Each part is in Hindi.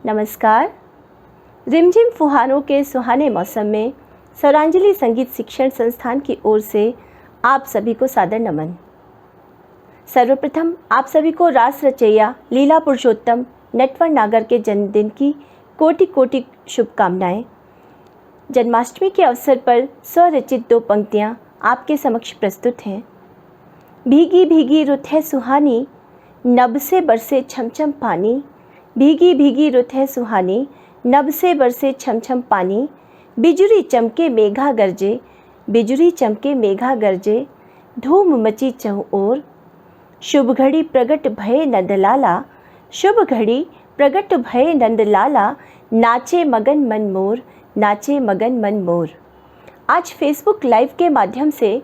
नमस्कार। रिमझिम फुहारों के सुहाने मौसम में स्वरांजलि संगीत शिक्षण संस्थान की ओर से आप सभी को सादर नमन। सर्वप्रथम आप सभी को रास रचैया लीला पुरुषोत्तम नटवर नागर के जन्मदिन की कोटि कोटि शुभकामनाएं। जन्माष्टमी के अवसर पर स्वरचित 2 पंक्तियां आपके समक्ष प्रस्तुत हैं। भीगी भीगी रुत है सुहानी, नभ से बरसे छमछम पानी। भीगी भीगी रुत है सुहानी, नभ से बरसे छमछम पानी। बिजुरी चमके मेघा गरजे, बिजुरी चमके मेघा गरजे। धूम मची चहुं ओर, शुभ घड़ी प्रगट भये नंदलाला। शुभ घड़ी प्रगट भये नंदलाला। नाचे मगन मन मोर, नाचे मगन मन मोर। आज फेसबुक लाइव के माध्यम से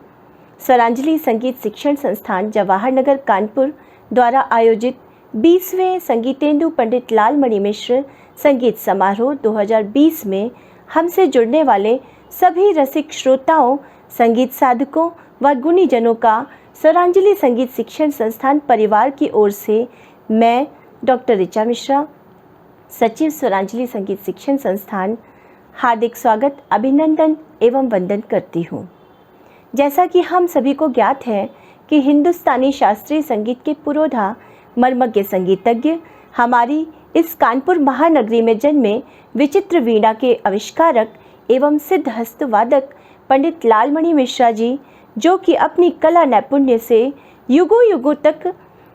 स्वरांजलि संगीत शिक्षण संस्थान जवाहर नगर कानपुर द्वारा आयोजित 20वें संगीतेंदु पंडित लालमणि मिश्र संगीत समारोह 2020 में हमसे जुड़ने वाले सभी रसिक श्रोताओं, संगीत साधकों व गुणीजनों का स्वरांजलि संगीत शिक्षण संस्थान परिवार की ओर से मैं डॉक्टर ऋचा मिश्रा, सचिव स्वरांजलि संगीत शिक्षण संस्थान, हार्दिक स्वागत, अभिनंदन एवं वंदन करती हूँ। जैसा कि हम सभी को ज्ञात है कि हिंदुस्तानी शास्त्रीय संगीत के पुरोधा मर्मज्ञ संगीतज्ञ हमारी इस कानपुर महानगरी में जन्मे विचित्र वीणा के आविष्कारक एवं सिद्ध हस्त वादक पंडित लालमणि मिश्रा जी, जो कि अपनी कला नैपुण्य से युगों युगों तक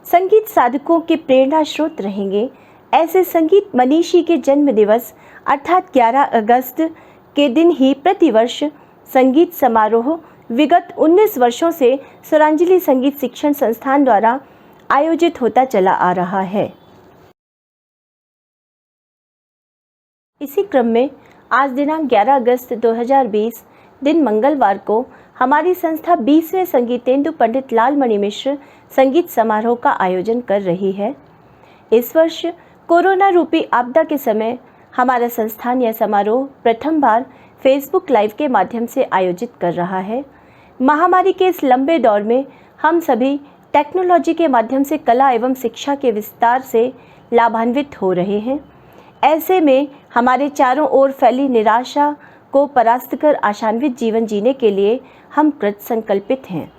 संगीत साधकों के प्रेरणा स्रोत रहेंगे, ऐसे संगीत मनीषी के जन्म दिवस अर्थात 11 अगस्त के दिन ही प्रतिवर्ष संगीत समारोह विगत 19 वर्षों से स्वरांजलि संगीत शिक्षण संस्थान द्वारा आयोजित होता चला आ रहा है। इसी क्रम में आज दिनांक 11 अगस्त 2020 दिन मंगलवार को हमारी संस्था 20वें संगीतेंदु पंडित लालमणि मिश्र संगीत समारोह का आयोजन कर रही है। इस वर्ष कोरोना रूपी आपदा के समय हमारा संस्थान यह समारोह प्रथम बार फेसबुक लाइव के माध्यम से आयोजित कर रहा है। महामारी के इस लंबे दौर में हम सभी टेक्नोलॉजी के माध्यम से कला एवं शिक्षा के विस्तार से लाभान्वित हो रहे हैं। ऐसे में हमारे चारों ओर फैली निराशा को परास्त कर आशान्वित जीवन जीने के लिए हम कृत संकल्पित हैं।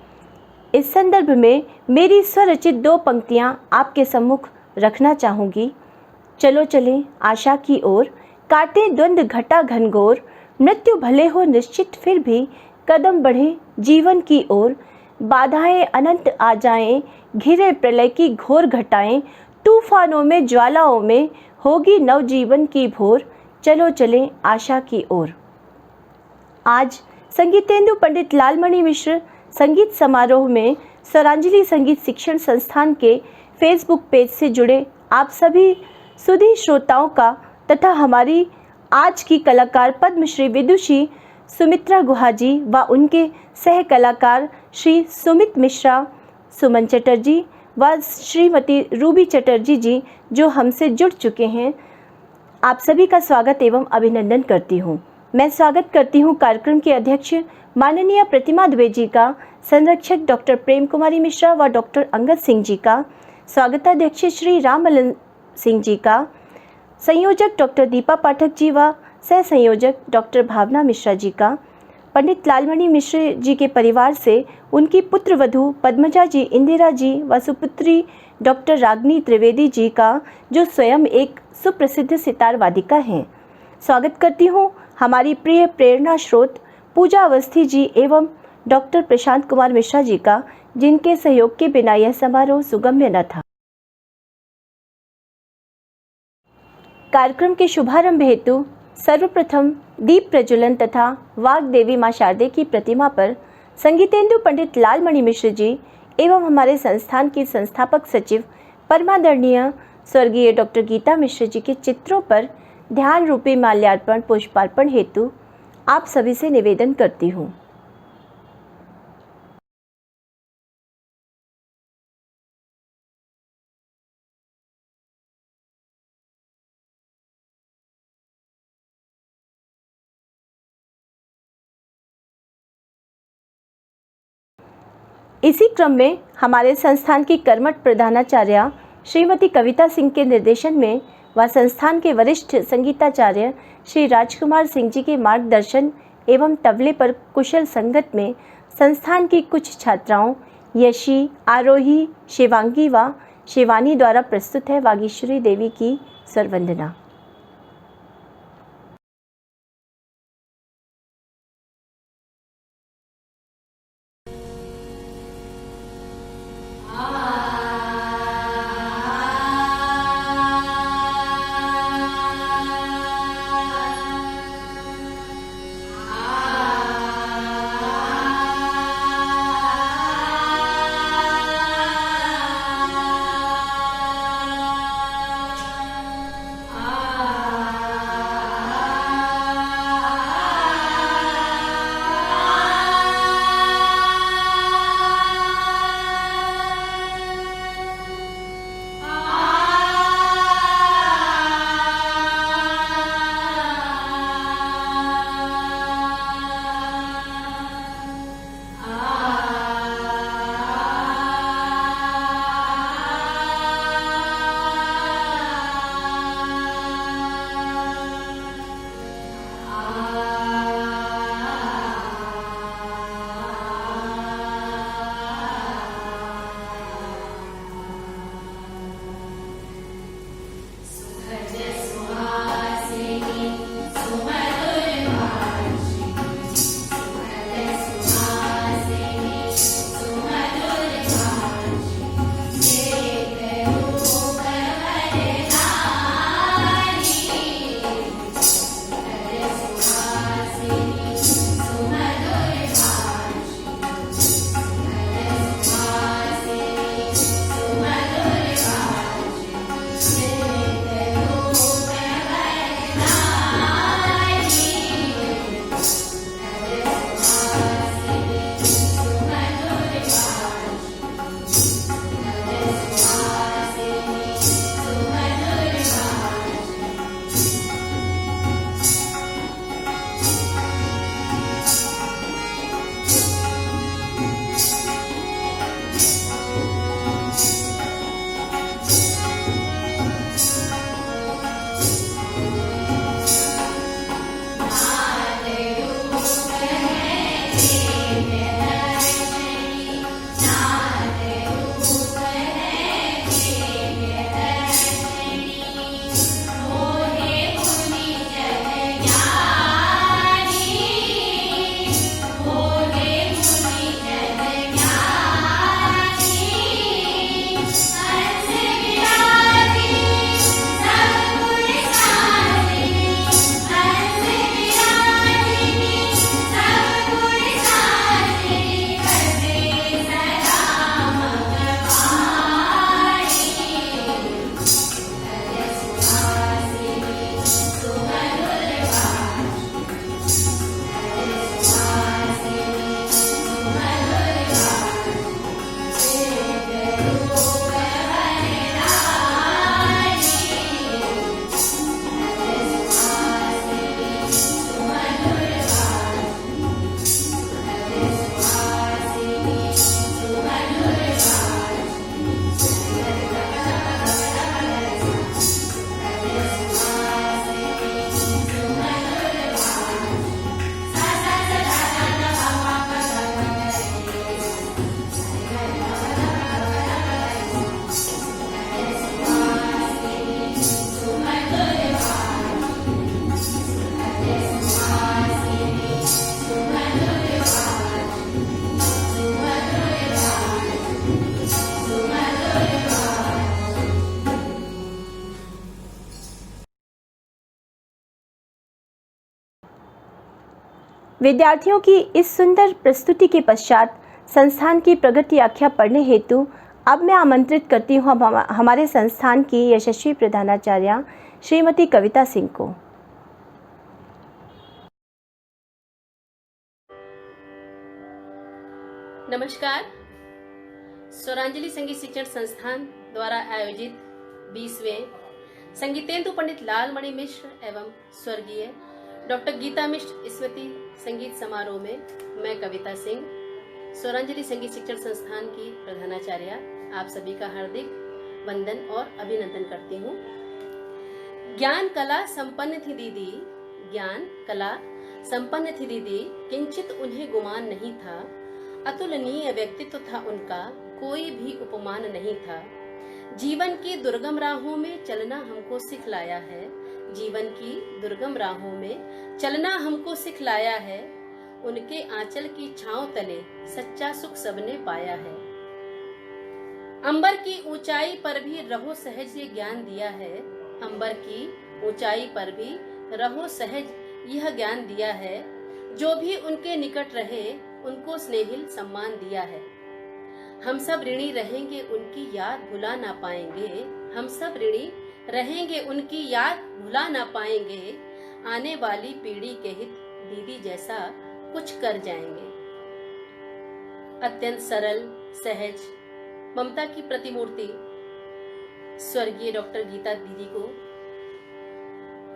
इस संदर्भ में मेरी स्वरचित 2 पंक्तियां आपके सम्मुख रखना चाहूँगी। चलो चलें आशा की ओर, काटे द्वंद्व घटा घनघोर। मृत्यु भले हो निश्चित फिर भी कदम बढ़े जीवन की ओर। बाधाएं अनंत आ जाएं, घिरे प्रलय की घोर घटाएं। तूफानों में ज्वालाओं में होगी नवजीवन की भोर। चलो चलें आशा की ओर। आज संगीतेंदु पंडित लालमणि मिश्र संगीत समारोह में स्वरांजलि संगीत शिक्षण संस्थान के फेसबुक पेज से जुड़े आप सभी सुधी श्रोताओं का तथा हमारी आज की कलाकार पद्मश्री विदुषी सुमित्रा गुहा जी व उनके सह कलाकार श्री सुमित मिश्रा, सुमन चटर्जी व श्रीमती रूबी चटर्जी जी जो हमसे जुड़ चुके हैं, आप सभी का स्वागत एवं अभिनंदन करती हूँ। मैं स्वागत करती हूँ कार्यक्रम के अध्यक्ष माननीय प्रतिमा दुबे जी का, संरक्षक डॉक्टर प्रेम कुमारी मिश्रा व डॉक्टर अंगद सिंह जी का, स्वागताध्यक्ष श्री रामललन सिंह जी का, संयोजक डॉक्टर दीपा पाठक जी व सह संयोजक डॉक्टर भावना मिश्रा जी का, पंडित लालमणि मिश्र जी के परिवार से उनकी पुत्र वधू पद्मजा जी, इंदिरा जी व सुपुत्री डॉक्टर रागनी त्रिवेदी जी का, जो स्वयं एक सुप्रसिद्ध सितार वादिका हैं। स्वागत करती हूँ हमारी प्रिय प्रेरणा स्रोत पूजा अवस्थी जी एवं डॉक्टर प्रशांत कुमार मिश्रा जी का, जिनके सहयोग के बिना यह समारोह सुगम्य न था। कार्यक्रम के शुभारंभ हेतु सर्वप्रथम दीप प्रज्वलन तथा वाग देवी मां शारदे की प्रतिमा पर संगीतेंदु पंडित लालमणि मिश्र जी एवं हमारे संस्थान की संस्थापक सचिव परमादरणीय स्वर्गीय डॉक्टर गीता मिश्र जी के चित्रों पर ध्यान रूपी माल्यार्पण पुष्पार्पण हेतु आप सभी से निवेदन करती हूँ। इसी क्रम में हमारे संस्थान की कर्मठ प्रधानाचार्य श्रीमती कविता सिंह के निर्देशन में व संस्थान के वरिष्ठ संगीताचार्य श्री राजकुमार सिंह जी के मार्गदर्शन एवं तबले पर कुशल संगत में संस्थान की कुछ छात्राओं यशी, आरोही, शिवांगी व शिवानी द्वारा प्रस्तुत है वागीश्वरी देवी की स्वरवंदना। विद्यार्थियों की इस सुंदर प्रस्तुति के पश्चात संस्थान की प्रगति आख्या पढ़ने हेतु अब मैं आमंत्रित करती हूँ हमारे संस्थान की यशस्वी प्रधानाचार्य श्रीमती कविता सिंह को। नमस्कार। स्वरांजलि संगीत शिक्षण संस्थान द्वारा आयोजित 20वें संगीतेंदु पंडित लालमणि मिश्र एवं स्वर्गीय डॉक्टर गीता मिश्र स्मृति संगीत समारोह में मैं कविता सिंह, स्वरांजलि संगीत शिक्षण संस्थान की प्रधानाचार्य, आप सभी का हार्दिक वंदन और अभिनंदन करती हूँ। ज्ञान कला संपन्न थी दीदी, ज्ञान कला संपन्न थी दीदी, किंचित उन्हें गुमान नहीं था। अतुलनीय व्यक्तित्व था उनका, कोई भी उपमान नहीं था। जीवन की दुर्गम राहों में चलना हमको सिखलाया है, जीवन की दुर्गम राहों में चलना हमको सिखलाया है। उनके आंचल की छांव तले सच्चा सुख सबने पाया है। अंबर की ऊंचाई पर भी रहो सहज ये ज्ञान दिया है, अंबर की ऊंचाई पर भी रहो सहज यह ज्ञान दिया है। जो भी उनके निकट रहे उनको स्नेहिल सम्मान दिया है। हम सब ऋणी रहेंगे उनकी याद भुला ना पाएंगे, हम सब ऋणी रहेंगे उनकी याद भुला ना पाएंगे। आने वाली पीढ़ी के हित दीदी जैसा कुछ कर जाएंगे। अत्यंत सरल, सहज, ममता की प्रतिमूर्ति स्वर्गीय डॉक्टर गीता दीदी को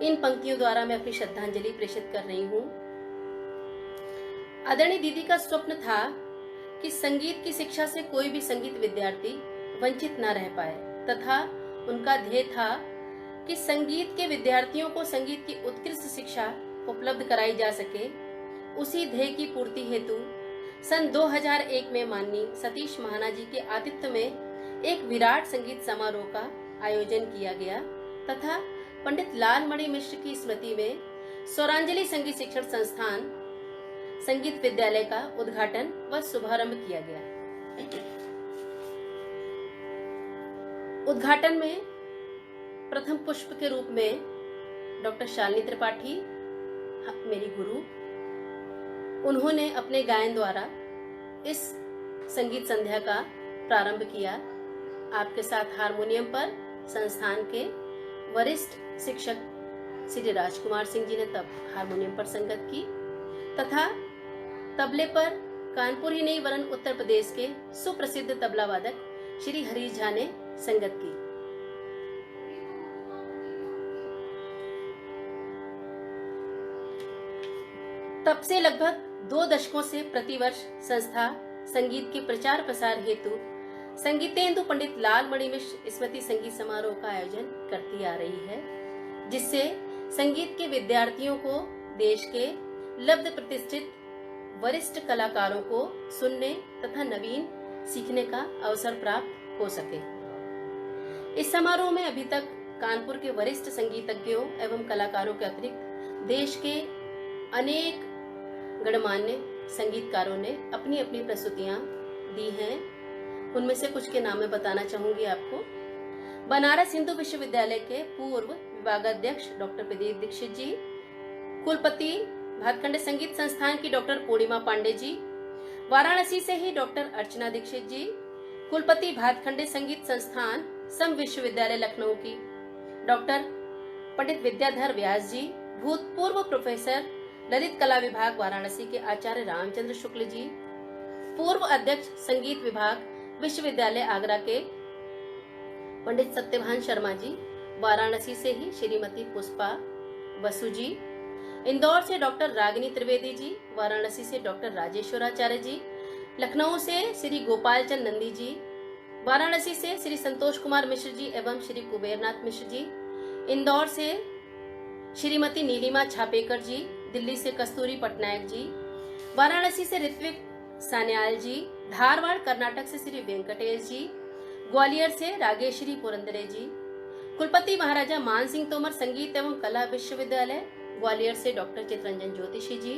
इन पंक्तियों द्वारा मैं अपनी श्रद्धांजलि प्रेषित कर रही हूँ। आदरणीय दीदी का स्वप्न था कि संगीत की शिक्षा से कोई भी संगीत विद्यार्थी वंचित न रह पाए, तथा उनका ध्येय था कि संगीत के विद्यार्थियों को संगीत की उत्कृष्ट शिक्षा उपलब्ध कराई जा सके। उसी ध्येय की पूर्ति हेतु सन 2001 में माननीय सतीश महाना जी के आतिथ्य में एक विराट संगीत समारोह का आयोजन किया गया तथा पंडित लालमणि मिश्र की स्मृति में स्वरांजलि संगीत शिक्षण संस्थान संगीत विद्यालय का उद्घाटन व शुभारंभ किया गया। उद्घाटन में प्रथम पुष्प के रूप में डॉक्टर शालिनी त्रिपाठी, मेरी गुरु, उन्होंने अपने गायन द्वारा इस संगीत संध्या का प्रारंभ किया। आपके साथ हारमोनियम पर संस्थान के वरिष्ठ शिक्षक श्री राजकुमार सिंह जी ने तब हारमोनियम पर संगत की तथा तबले पर कानपुर ही नहीं वरन उत्तर प्रदेश के सुप्रसिद्ध तबला वादक श्री हरीश झा ने संगत की। तब से लगभग 2 दशकों से प्रतिवर्ष संस्था संगीत के प्रचार प्रसार हेतु संगीतेंदु पंडित लालमणि मिश्र स्मृति संगीत समारोह का आयोजन करती आ रही है, जिससे संगीत के विद्यार्थियों को देश के लब्ध प्रतिष्ठित वरिष्ठ कलाकारों को सुनने तथा नवीन सीखने का अवसर प्राप्त हो सके। इस समारोह में अभी तक कानपुर के वरिष्ठ संगीतज्ञों एवं कलाकारों के अतिरिक्त देश के अनेक गणमान्य संगीतकारों ने अपनी अपनी प्रस्तुतियां दी हैं। उनमें से कुछ के नाम मैं बताना चाहूंगी आपको। बनारस हिंदू विश्वविद्यालय के पूर्व विभागाध्यक्ष डॉक्टर प्रदीप दीक्षित जी, कुलपति भातखंडे संगीत संस्थान की डॉक्टर पूर्णिमा पांडे जी, वाराणसी से ही डॉक्टर अर्चना दीक्षित जी, कुलपति भातखंडे संगीत संस्थान सम विश्वविद्यालय लखनऊ की डॉक्टर पंडित विद्याधर व्यास जी, भूतपूर्व प्रोफेसर ललित कला विभाग वाराणसी के आचार्य रामचंद्र शुक्ल जी, पूर्व अध्यक्ष संगीत विभाग विश्वविद्यालय आगरा के पंडित सत्यभान शर्मा जी, वाराणसी से ही श्रीमती पुष्पा बसु जी, इंदौर से डॉक्टर रागिनी त्रिवेदी जी, वाराणसी से डॉक्टर राजेश्वराचार्य जी, लखनऊ से श्री गोपाल चंद नंदी जी, वाराणसी से श्री संतोष कुमार मिश्र जी एवं श्री कुबेरनाथ मिश्र जी, इंदौर से श्रीमती नीलिमा छापेकर जी, दिल्ली से कस्तूरी पटनायक जी, वाराणसी से ऋत्विक सान्याल जी, धारवाड़ कर्नाटक से श्री वेंकटेश जी, ग्वालियर से रागेश्वरी पुरंदरे जी, कुलपति महाराजा मान सिंह तोमर संगीत एवं कला विश्वविद्यालय ग्वालियर से डॉक्टर चितरंजन ज्योतिषी जी,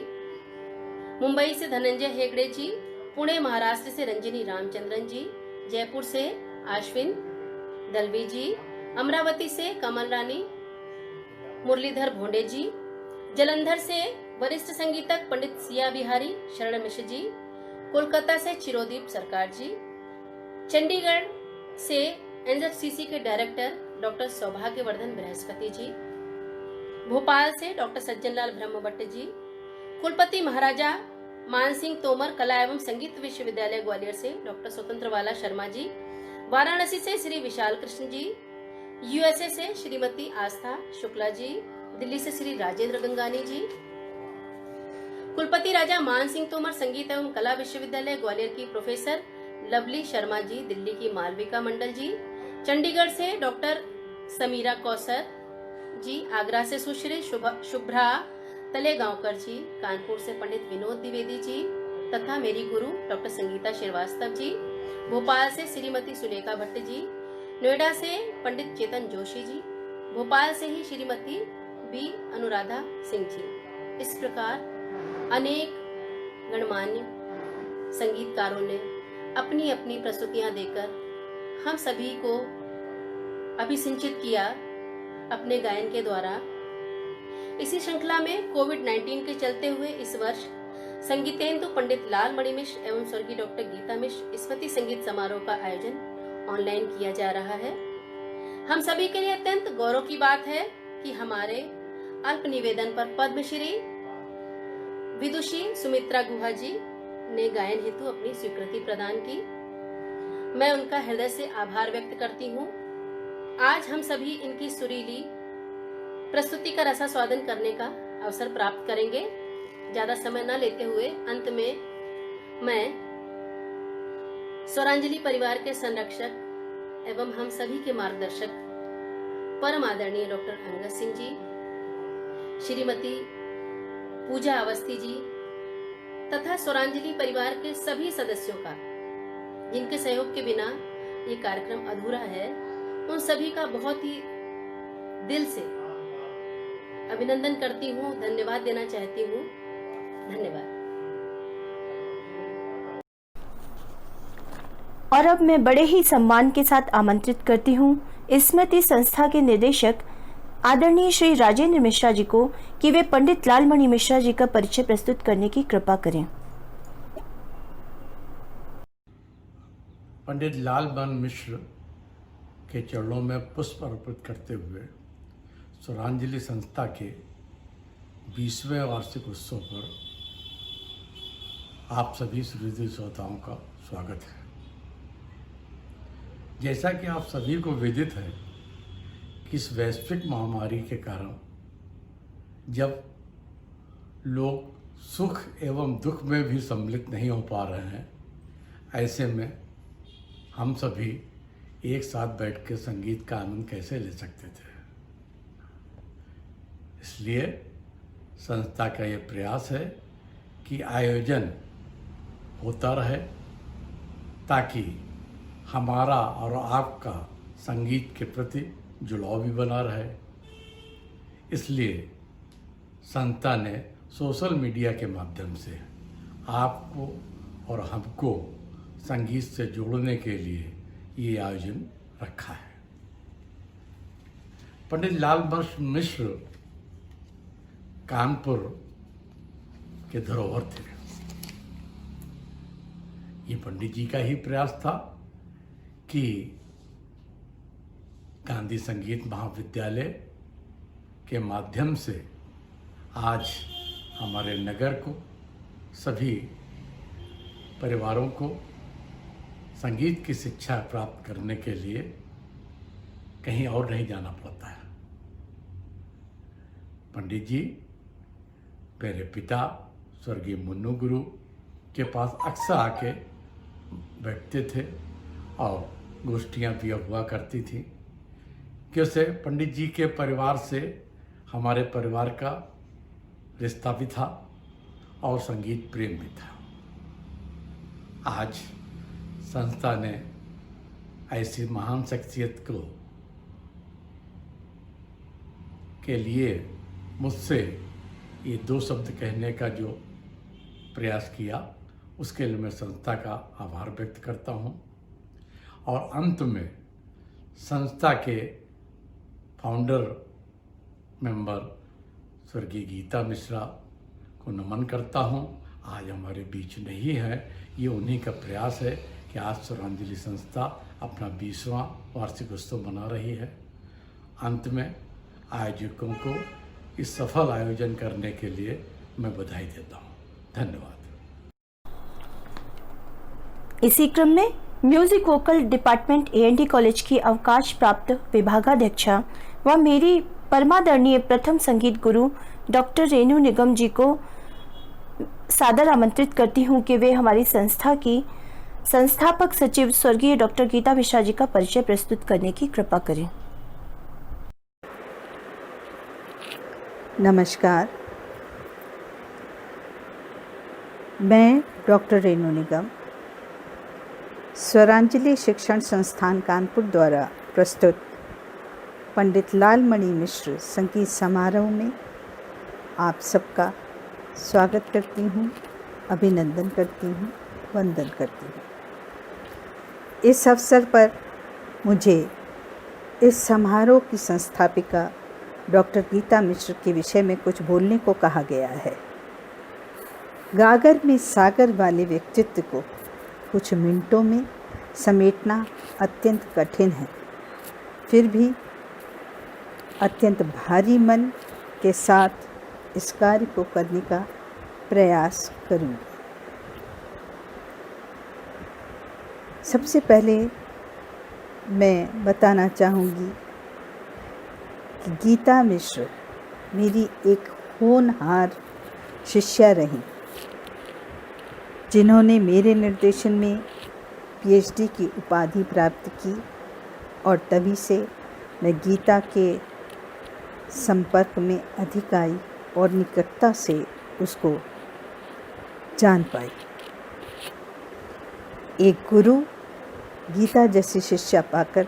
मुंबई से धनंजय हेगड़े जी, पुणे महाराष्ट्र से रंजनी रामचंद्रन जी, जयपुर से आश्विन दलवी जी, अमरावती से कमल रानी मुरलीधर भोंडे जी, जलंधर से वरिष्ठ संगीतक पंडित सिया बिहारी शरण मिश्र जी, कोलकाता से चिरोदीप सरकार जी, चंडीगढ़ से एनएफसीसी के डायरेक्टर डॉक्टर सौभाग्यवर्धन बृहस्पति जी, भोपाल से डॉक्टर सज्जनलाल ब्रह्मभट्ट जी, कुलपति महाराजा मान सिंह तोमर कला एवं संगीत विश्वविद्यालय ग्वालियर से डॉक्टर स्वतंत्रवाला शर्मा जी, वाराणसी से श्री विशाल कृष्ण जी, यूएसए से श्रीमती आस्था शुक्ला जी, दिल्ली से श्री राजेंद्र गंगानी जी, कुलपति राजा मान सिंह तोमर संगीत एवं कला विश्वविद्यालय ग्वालियर की प्रोफेसर लवली शर्मा जी, दिल्ली की मालविका मंडल जी, चंडीगढ़ से डॉक्टर समीरा कौसर जी, आगरा से सुश्री शुभ्रा तलेगांवकर जी, कानपुर से पंडित विनोद द्विवेदी जी तथा मेरी गुरु डॉक्टर संगीता श्रीवास्तव जी, भोपाल से श्रीमती सुलेखा भट्ट जी, नोएडा से पंडित चेतन जोशी जी, भोपाल से ही श्रीमती बी अनुराधा सिंह जी। इस प्रकार अनेक गणमान्य संगीतकारों ने अपनी अपनी प्रस्तुतियां देकर हम सभी को अभिसिंचित किया अपने गायन के द्वारा। इसी श्रृंखला में कोविड-19 के चलते हुए इस वर्ष संगीतेंदु पंडित लाल मणि मिश्र एवं स्वर्गीय डॉक्टर गीता मिश्र स्मृति संगीत समारोह का आयोजन ऑनलाइन किया जा रहा है। हम सभी के लिए अत्यंत गौरव की बात है कि हमारे अल्प निवेदन पर पद्मश्री विदुषी सुमित्रा गुहा जी ने गायन हेतु अपनी स्वीकृति प्रदान की। मैं उनका हृदय से आभार व्यक्त करती हूँ। आज हम सभी इनकी सुरीली प्रस्तुति का रसास्वादन करने का अवसर प्राप्त करेंगे। ज्यादा समय न लेते हुए अंत में मैं स्वरांजलि परिवार के संरक्षक एवं हम सभी के मार्गदर्शक परम आदरणीय डॉक्टर अंगद सिंह जी, श्रीमती पूजा अवस्थी जी तथा स्वरांजलि परिवार के सभी सदस्यों का, जिनके सहयोग के बिना ये कार्यक्रम अधूरा है, उन सभी का बहुत ही दिल से अभिनंदन करती हूँ, धन्यवाद देना चाहती हूँ। धन्यवाद। और अब मैं बड़े ही सम्मान के साथ आमंत्रित करती हूँ स्मृति संस्था के निदेशक आदरणीय श्री राजेंद्र मिश्रा जी को कि वे पंडित लाल मणि मिश्रा जी का परिचय प्रस्तुत करने की कृपा करें। पंडित लाल मणि मिश्र के चरणों में पुष्प अर्पित करते हुए स्वरांजलि संस्था के 20वें वार्षिक उत्सव पर आप सभी सुहृदय श्रोताओं का स्वागत है। जैसा कि आप सभी को विदित है कि इस वैश्विक महामारी के कारण जब लोग सुख एवं दुख में भी सम्मिलित नहीं हो पा रहे हैं, ऐसे में हम सभी एक साथ बैठ के संगीत का आनंद कैसे ले सकते थे। इसलिए संस्था का ये प्रयास है कि आयोजन होता रहे ताकि हमारा और आपका संगीत के प्रति जुड़ाव भी बना रहे। इसलिए संस्था ने सोशल मीडिया के माध्यम से आपको और हमको संगीत से जोड़ने के लिए ये आयोजन रखा है। पंडित लाल मणि मिश्र कानपुर के धरोहर थे। ये पंडित जी का ही प्रयास था कि गांधी संगीत महाविद्यालय के माध्यम से आज हमारे नगर को, सभी परिवारों को संगीत की शिक्षा प्राप्त करने के लिए कहीं और नहीं जाना पड़ता है। पंडित जी मेरे पिता स्वर्गीय मुन्नू गुरु के पास अक्सर आके बैठते थे और गोष्ठियाँ भी हुआ करती थी। क्योंकि पंडित जी के परिवार से हमारे परिवार का रिश्ता भी था और संगीत प्रेम भी था। आज संस्था ने ऐसी महान शख्सियत को के लिए मुझसे ये 2 शब्द कहने का जो प्रयास किया, उसके लिए मैं संस्था का आभार व्यक्त करता हूँ। और अंत में संस्था के फाउंडर मेंबर स्वर्गीय गीता मिश्रा को नमन करता हूँ। आज हमारे बीच नहीं है, ये उन्हीं का प्रयास है कि आज स्वरांजलि संस्था अपना 20वां वार्षिक उत्सव मना रही है। अंत में आयोजकों को इस सफल आयोजन करने के लिए मैं बधाई देता हूँ। धन्यवाद। इसी क्रम में music vocal department A&T college की अवकाश प्राप्त विभागाध्यक्षा व मेरी परमादरणीय प्रथम संगीत गुरु डॉक्टर रेणु निगम जी को सादर आमंत्रित करती हूँ कि वे हमारी संस्था की संस्थापक सचिव स्वर्गीय डॉक्टर गीता मिश्रा जी का परिचय प्रस्तुत करने की कृपा करें। नमस्कार, मैं डॉक्टर रेणु निगम स्वरांजलि शिक्षण संस्थान कानपुर द्वारा प्रस्तुत पंडित लालमणि मिश्र संगीत समारोह में आप सबका स्वागत करती हूँ, अभिनंदन करती हूँ, वंदन करती हूँ। इस अवसर पर मुझे इस समारोह की संस्थापिका डॉक्टर गीता मिश्र के विषय में कुछ बोलने को कहा गया है। गागर में सागर वाले व्यक्तित्व को कुछ मिनटों में समेटना अत्यंत कठिन है, फिर भी अत्यंत भारी मन के साथ इस कार्य को करने का प्रयास करूँगी। सबसे पहले मैं बताना चाहूँगी कि गीता मिश्र मेरी एक होनहार शिष्या रहीं, जिन्होंने मेरे निर्देशन में पीएचडी की उपाधि प्राप्त की और तभी से मैं गीता के संपर्क में अधिक आई और निकटता से उसको जान पाई। एक गुरु गीता जैसी शिष्या पाकर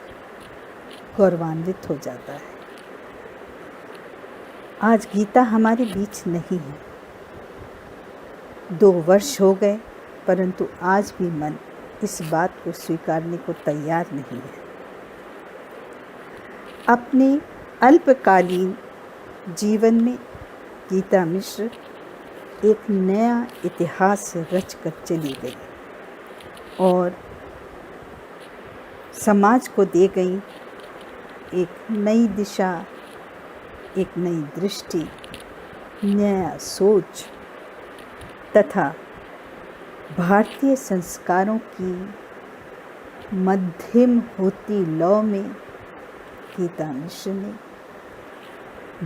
गौरवान्वित हो जाता है। आज गीता हमारे बीच नहीं है। 2 वर्ष हो गए, परंतु आज भी मन इस बात को स्वीकारने को तैयार नहीं है। अपने अल्पकालीन जीवन में गीता मिश्र एक नया इतिहास रच कर चली गई और समाज को दे गई एक नई दिशा, एक नई दृष्टि, नया सोच तथा भारतीय संस्कारों की मध्यम होती लौ में गीता मिश्र ने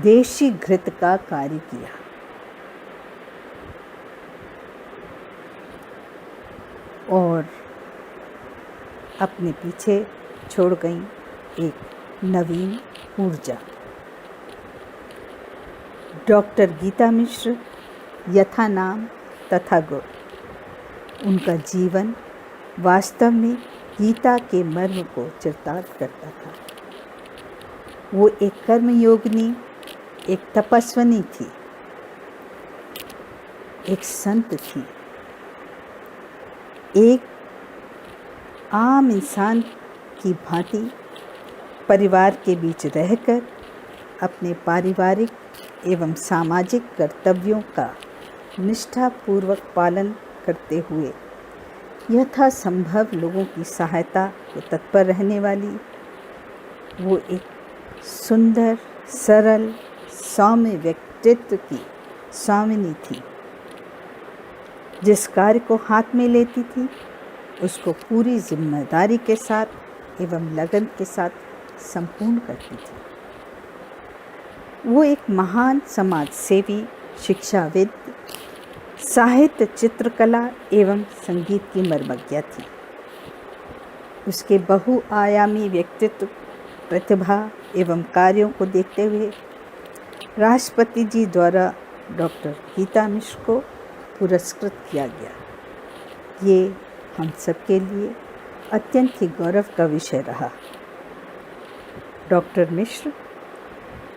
देशी घृत का कार्य किया। और अपने पीछे छोड़ गई एक नवीन ऊर्जा। डॉक्टर गीता मिश्र यथा नाम तथा गुण। उनका जीवन वास्तव में गीता के मर्म को चितार्थ करता था। वो एक कर्मयोगिनी, एक तपस्विनी थी, एक संत थी, एक आम इंसान की भांति परिवार के बीच रहकर अपने पारिवारिक एवं सामाजिक कर्तव्यों का निष्ठापूर्वक पालन करते हुए यथासंभव लोगों की सहायता को तत्पर रहने वाली वो एक सुंदर, सरल, सौम्य व्यक्तित्व की स्वामिनी थी। जिस कार्य को हाथ में लेती थी उसको पूरी जिम्मेदारी के साथ एवं लगन के साथ संपूर्ण करती थी। वो एक महान समाज सेवी, शिक्षाविद, साहित्य, चित्रकला एवं संगीत की मर्मज्ञा थी। उसके बहुआयामी व्यक्तित्व, प्रतिभा एवं कार्यों को देखते हुए राष्ट्रपति जी द्वारा डॉक्टर गीता मिश्र को पुरस्कृत किया गया। ये हम सबके लिए अत्यंत ही गौरव का विषय रहा। डॉक्टर मिश्र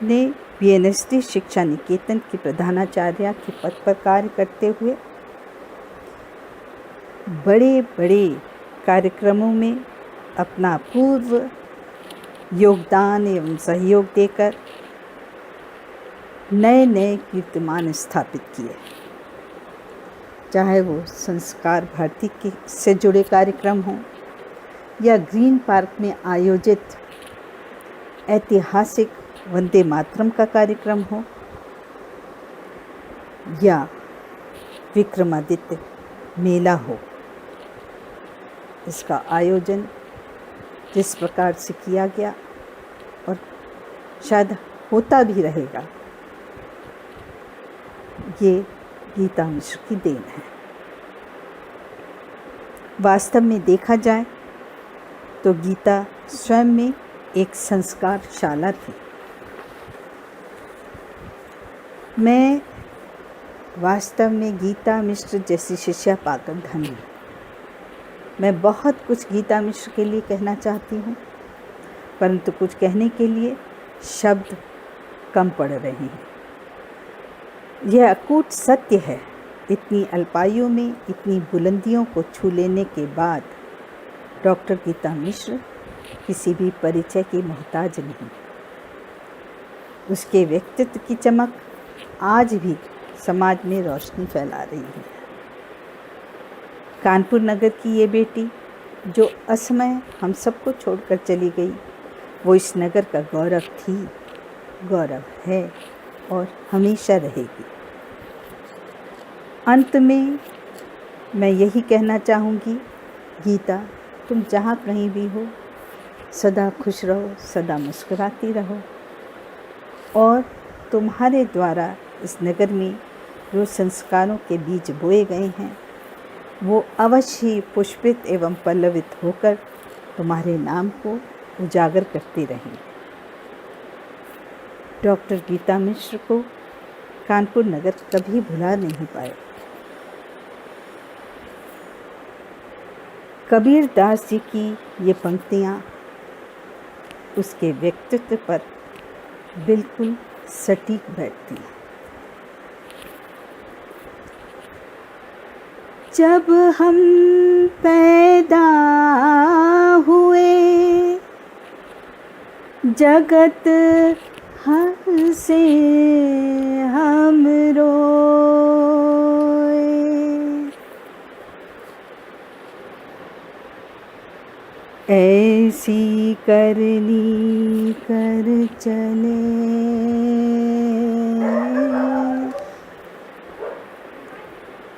ने बीएनएसडी शिक्षा निकेतन की प्रधानाचार्य के पद पर कार्य करते हुए बड़े बड़े कार्यक्रमों में अपना पूर्व योगदान एवं सहयोग देकर नए नए कीर्तिमान स्थापित किए। चाहे वो संस्कार भारती से जुड़े कार्यक्रम हों या ग्रीन पार्क में आयोजित ऐतिहासिक वंदे मातरम का कार्यक्रम हो या विक्रमादित्य मेला हो। इसका आयोजन जिस प्रकार से किया गया और शायद होता भी रहेगा, ये गीता मिश्र की देन है। वास्तव में देखा जाए तो गीता स्वयं में एक संस्कारशाला थी। मैं वास्तव में गीता मिश्र जैसी शिष्या पाकर धन्य हूँ। मैं बहुत कुछ गीता मिश्र के लिए कहना चाहती हूँ, परंतु कुछ कहने के लिए शब्द कम पड़ रहे हैं। यह अकूट सत्य है, इतनी अल्पायु में इतनी बुलंदियों को छू लेने के बाद डॉक्टर गीता मिश्र किसी भी परिचय की मोहताज नहीं। उसके व्यक्तित्व की चमक आज भी समाज में रोशनी फैला रही है। कानपुर नगर की ये बेटी जो असमय हम सबको छोड़कर चली गई, वो इस नगर का गौरव थी, गौरव है और हमेशा रहेगी। अंत में मैं यही कहना चाहूँगी, गीता तुम जहाँ कहीं भी हो सदा खुश रहो, सदा मुस्कुराती रहो और तुम्हारे द्वारा इस नगर में जो संस्कारों के बीज बोए गए हैं वो अवश्य ही पुष्पित एवं पल्लवित होकर तुम्हारे नाम को उजागर करती रहें। डॉक्टर गीता मिश्र को कानपुर नगर कभी भुला नहीं पाए। कबीर दास जी की ये पंक्तियाँ उसके व्यक्तित्व पर बिल्कुल सटीक बैठती हैं। जब हम पैदा हुए जगत हंसे हम रोए, ऐसी करनी कर चले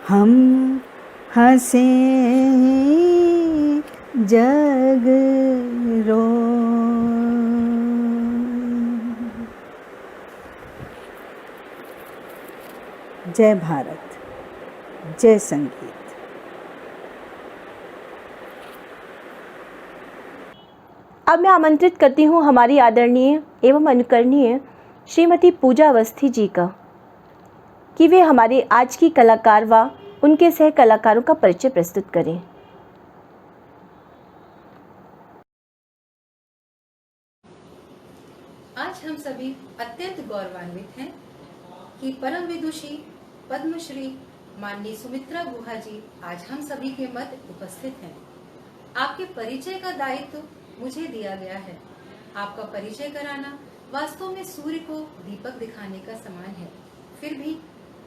हम हंसे जग रोए। जय भारत, जय संगीत। अब मैं आमंत्रित करती हूँ हमारी आदरणीय एवं अनुकरणीय श्रीमती पूजा अवस्थी जी का कि वे हमारे आज की कलाकार व उनके सह कलाकारों का परिचय प्रस्तुत करें। आज हम सभी अत्यंत गौरवान्वित हैं कि परम विदुषी पद्मश्री माननीय सुमित्रा गुहा जी आज हम सभी के मध्य उपस्थित हैं। आपके परिचय का दायित्व मुझे दिया गया है। आपका परिचय कराना वास्तव में सूर्य को दीपक दिखाने का समान है। फिर भी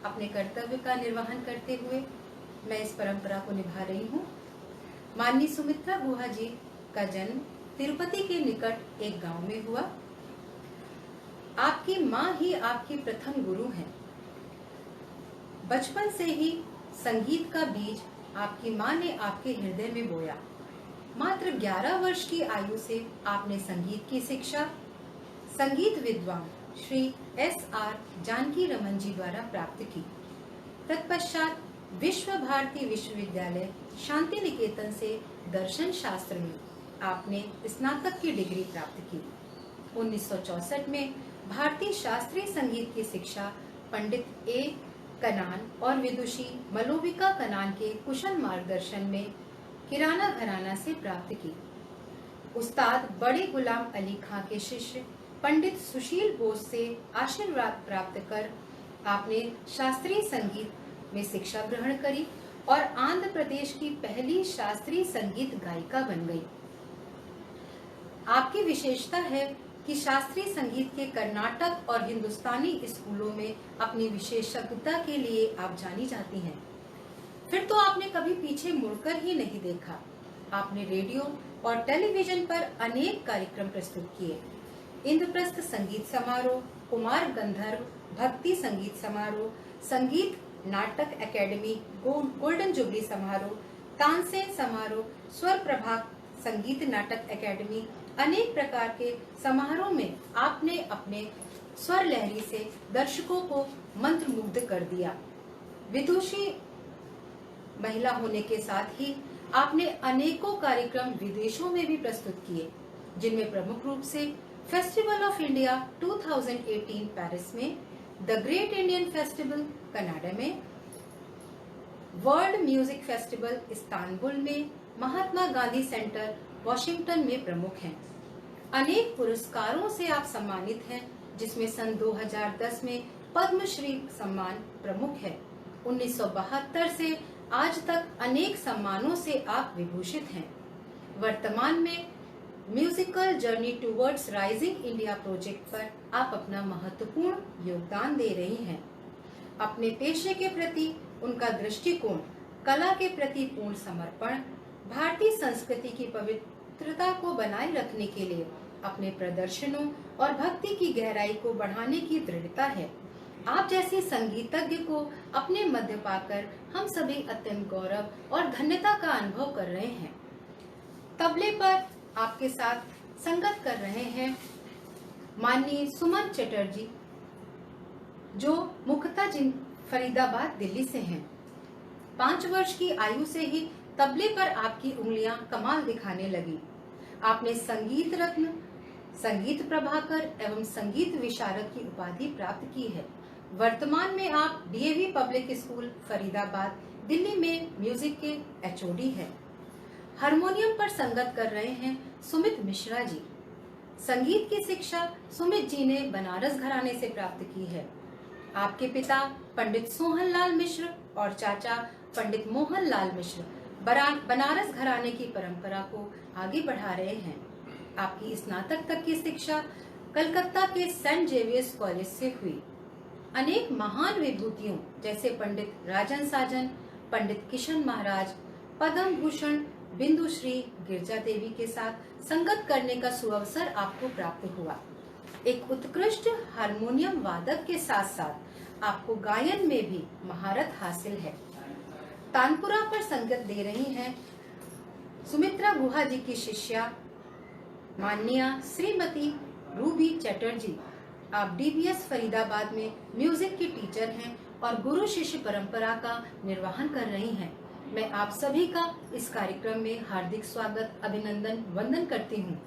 अपने कर्तव्य का निर्वहन करते हुए मैं इस परंपरा को निभा रही हूँ। माननीय सुमित्रा गुहा जी का जन्म तिरुपति के निकट एक गांव में हुआ। आपकी माँ ही आपकी प्रथम गुरु हैं। बचपन से ही संगीत का बीज आपकी माँ ने आपके हृदय में बोया। मात्र 11 वर्ष की आयु से आपने संगीत की शिक्षा संगीत विद्वान श्री S.R. जानकी रमन जी द्वारा प्राप्त की। तत्पश्चात विश्व भारती विश्वविद्यालय शांति निकेतन से दर्शन शास्त्र में आपने स्नातक की डिग्री प्राप्त की। 1964 में भारतीय शास्त्रीय संगीत की शिक्षा पंडित ए कनान और विदुषी मलोविका कनान के कुशल मार्गदर्शन में किराना घराना से प्राप्त की। उस्ताद बड़े गुलाम अली खां के शिष्य पंडित सुशील बोस से आशीर्वाद प्राप्त कर आपने शास्त्रीय संगीत में शिक्षा ग्रहण करी और आंध्र प्रदेश की पहली शास्त्रीय संगीत गायिका बन गई। आपकी विशेषता है कि शास्त्रीय संगीत के कर्नाटक और हिंदुस्तानी स्कूलों में अपनी विशेषज्ञता के लिए आप जानी जाती हैं। फिर तो आपने कभी पीछे मुड़कर ही नहीं देखा। आपने रेडियो और टेलीविजन पर अनेक कार्यक्रम प्रस्तुत किए। इंद्रप्रस्थ संगीत समारोह, कुमार गंधर्व भक्ति संगीत समारोह, संगीत नाटक एकेडमी गोल्डन जुबली समारोह, तानसेन समारोह, स्वर प्रभा संगीत नाटक एकेडमी, अनेक प्रकार के समारोह में आपने अपने स्वर लहरी से दर्शकों को मंत्रमुग्ध कर दिया। विदुषी महिला होने के साथ ही आपने अनेकों कार्यक्रम विदेशों में भी प्रस्तुत किए, जिनमें प्रमुख रूप से फेस्टिवल ऑफ इंडिया 2018 पेरिस में, the great Indian festival Canada में, वर्ल्ड म्यूजिक फेस्टिवल इस्तांबुल में, महात्मा गांधी सेंटर वॉशिंगटन में प्रमुख हैं। अनेक पुरस्कारों से आप सम्मानित हैं, जिसमें सन 2010 में पद्मश्री सम्मान प्रमुख है। 1972 से आज तक अनेक सम्मानों से आप विभूषित हैं। वर्तमान में musical journey towards rising India project पर आप अपना महत्वपूर्ण योगदान दे रही हैं। अपने पेशे के प्रति उनका दृष्टिकोण, कला के प्रति पूर्ण समर्पण, भारतीय संस्कृति की पवित्रता को बनाए रखने के लिए अपने प्रदर्शनों और भक्ति की गहराई को बढ़ाने की दृढ़ता है। आप जैसे संगीतज्ञ को अपने मध्य पाकर हम सभी अत्यंत गौरव और धन्यता का अनुभव कर रहे हैं। तबले पर आपके साथ संगत कर रहे हैं माननीय सुमन चटर्जी, जो मुख्यतः फरीदाबाद दिल्ली से हैं। 5 वर्ष की आयु से ही तबले पर आपकी उंगलियां कमाल दिखाने लगी। आपने संगीत रत्न, संगीत प्रभाकर एवं संगीत विशारद की उपाधि प्राप्त की है। वर्तमान में आप DAV public school Faridabad Delhi में म्यूजिक के एचओडी हैं। हारमोनियम पर संगत कर रहे हैं सुमित मिश्रा जी। संगीत की शिक्षा सुमित जी ने बनारस घराने से प्राप्त की है। आपके पिता पंडित सोहन लाल मिश्र और चाचा पंडित मोहन लाल मिश्र बनारस घराने की परंपरा को आगे बढ़ा रहे हैं। आपकी स्नातक तक की शिक्षा कलकत्ता के सेंट जेवियर्स कॉलेज से हुई। अनेक महान विभूतियों जैसे पंडित राजन साजन, पंडित किशन महाराज, पद्म भूषण बिंदु श्री गिरजा देवी के साथ संगत करने का सुअवसर आपको प्राप्त हुआ। एक उत्कृष्ट हारमोनियम वादक के साथ साथ आपको गायन में भी महारत हासिल है। तानपुरा पर संगत दे रही हैं सुमित्रा गुहा जी की शिष्या माननीय श्रीमती रूबी चटर्जी। आप डीबीएस फरीदाबाद में म्यूजिक की टीचर हैं और गुरु शिष्य परंपरा का निर्वहन कर रही हैं। मैं आप सभी का इस कार्यक्रम में हार्दिक स्वागत, अभिनंदन, वंदन करती हूँ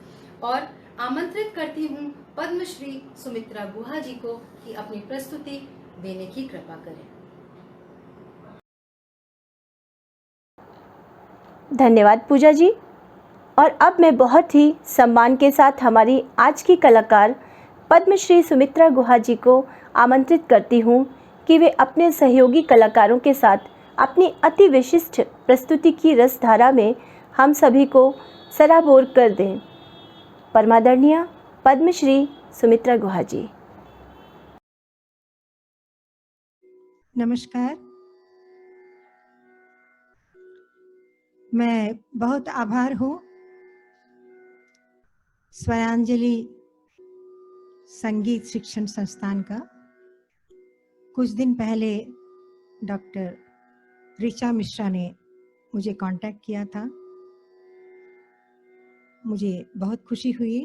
और आमंत्रित करती हूँ पद्मश्री सुमित्रा गुहा जी को कि अपनी प्रस्तुति देने की कृपा करें। धन्यवाद पूजा जी। और अब मैं बहुत ही सम्मान के साथ हमारी आज की कलाकार पद्मश्री सुमित्रा गुहा जी को आमंत्रित करती हूँ कि वे अपने सहयोगी कलाकारों के साथ अपनी अति विशिष्ट प्रस्तुति की रसधारा में हम सभी को सराबोर कर दें। परमादरणीय पद्मश्री सुमित्रा गुहा जी। नमस्कार। मैं बहुत आभार हूँ स्वरांजलि संगीत शिक्षण संस्थान का। कुछ दिन पहले डॉक्टर ऋचा मिश्रा ने मुझे कांटेक्ट किया था। मुझे बहुत खुशी हुई।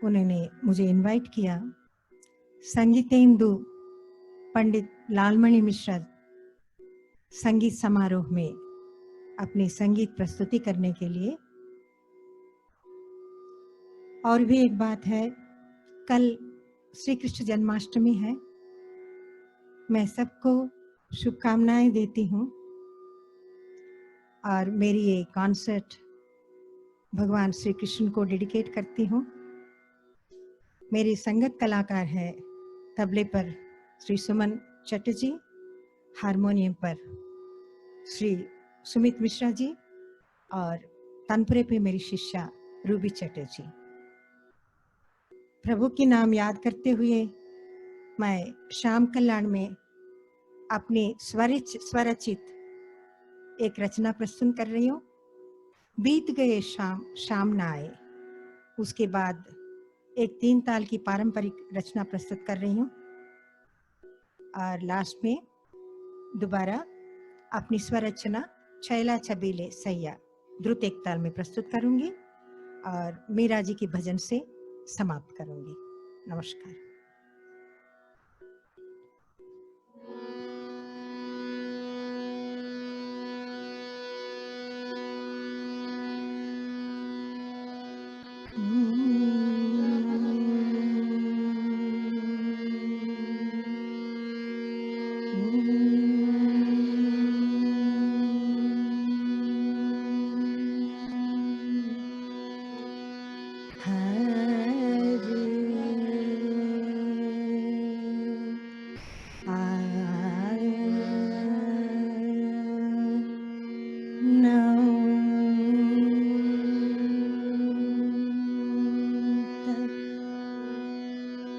उन्होंने मुझे इनवाइट किया संगीतेंदु पंडित लालमणि मिश्रा संगीत समारोह में अपनी संगीत प्रस्तुति करने के लिए। और भी एक बात है, कल श्री कृष्ण जन्माष्टमी है। मैं सबको शुभकामनाएं देती हूँ और मेरी ये कॉन्सर्ट भगवान श्री कृष्ण को डेडिकेट करती हूँ। मेरी संगत कलाकार है तबले पर श्री सुमन चटर्जी, हारमोनियम पर श्री सुमित मिश्रा जी और तानपुरे पे मेरी शिष्या रूबी चटर्जी। प्रभु की नाम याद करते हुए मैं श्याम कल्याण में अपनी स्वरचित एक रचना प्रस्तुत कर रही हूँ। बीत गए शाम शाम ना आए। उसके बाद एक 3 ताल की पारंपरिक रचना प्रस्तुत कर रही हूँ और लास्ट में दोबारा अपनी स्वरचना छैला छबीले सैया द्रुत एक ताल में प्रस्तुत करूंगी और मीरा जी की भजन से समाप्त करूंगी। नमस्कार।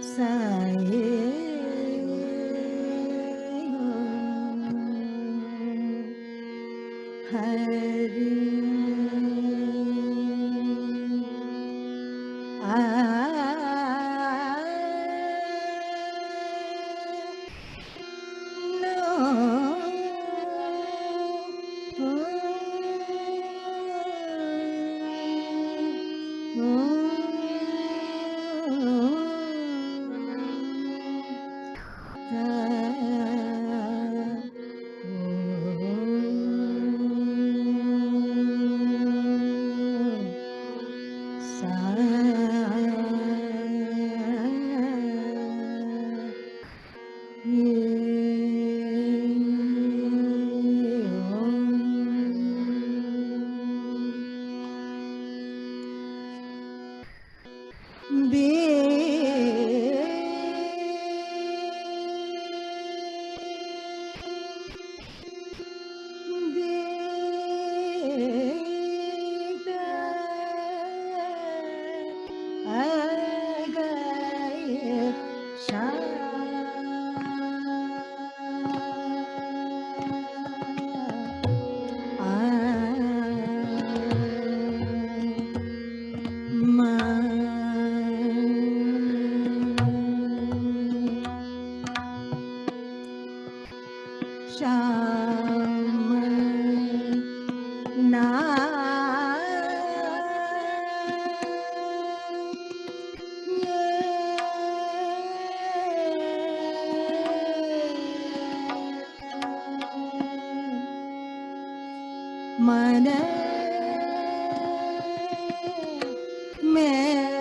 साये हरि मन में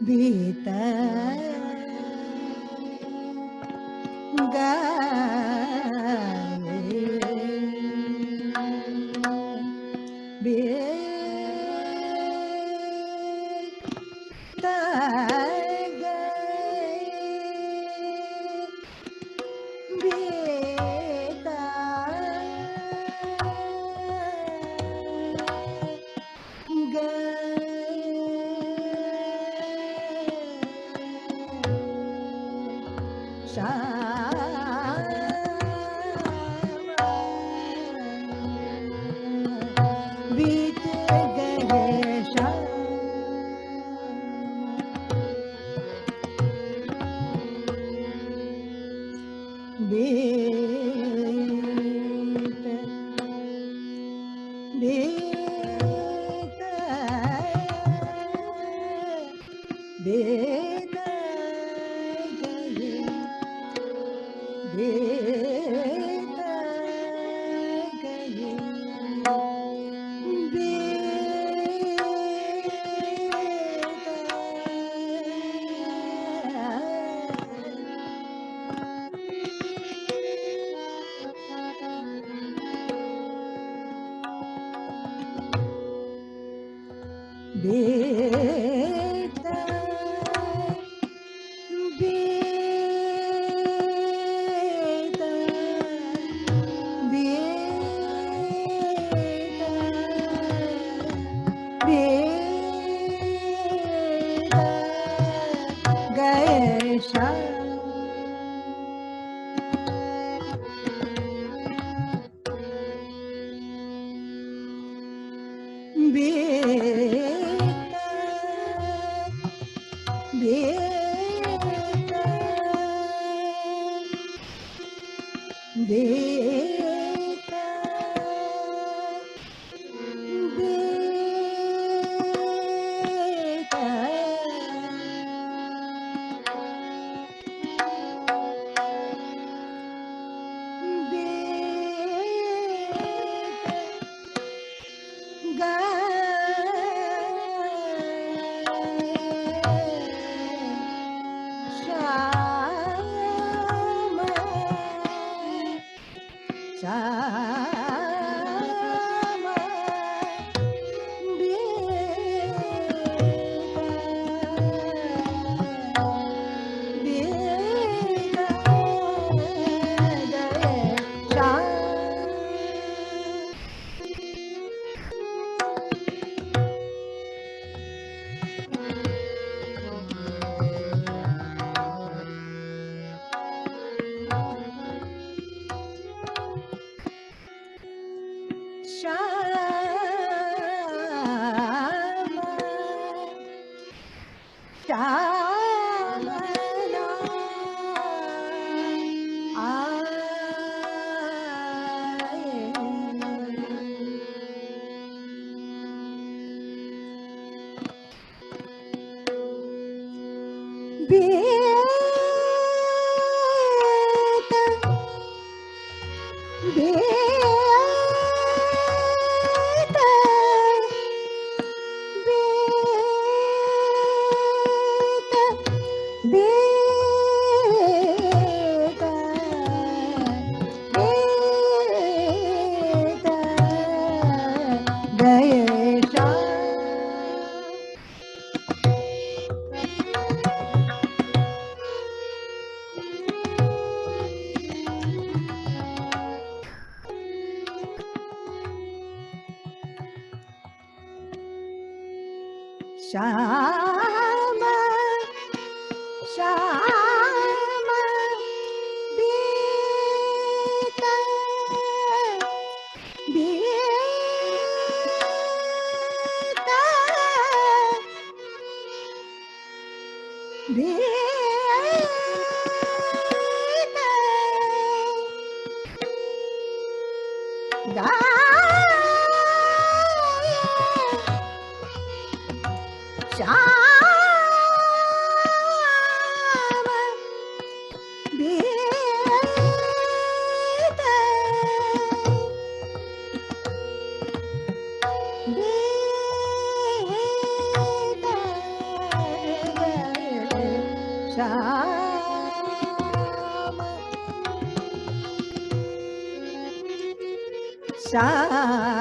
भीतर बीत गए शाम Shyam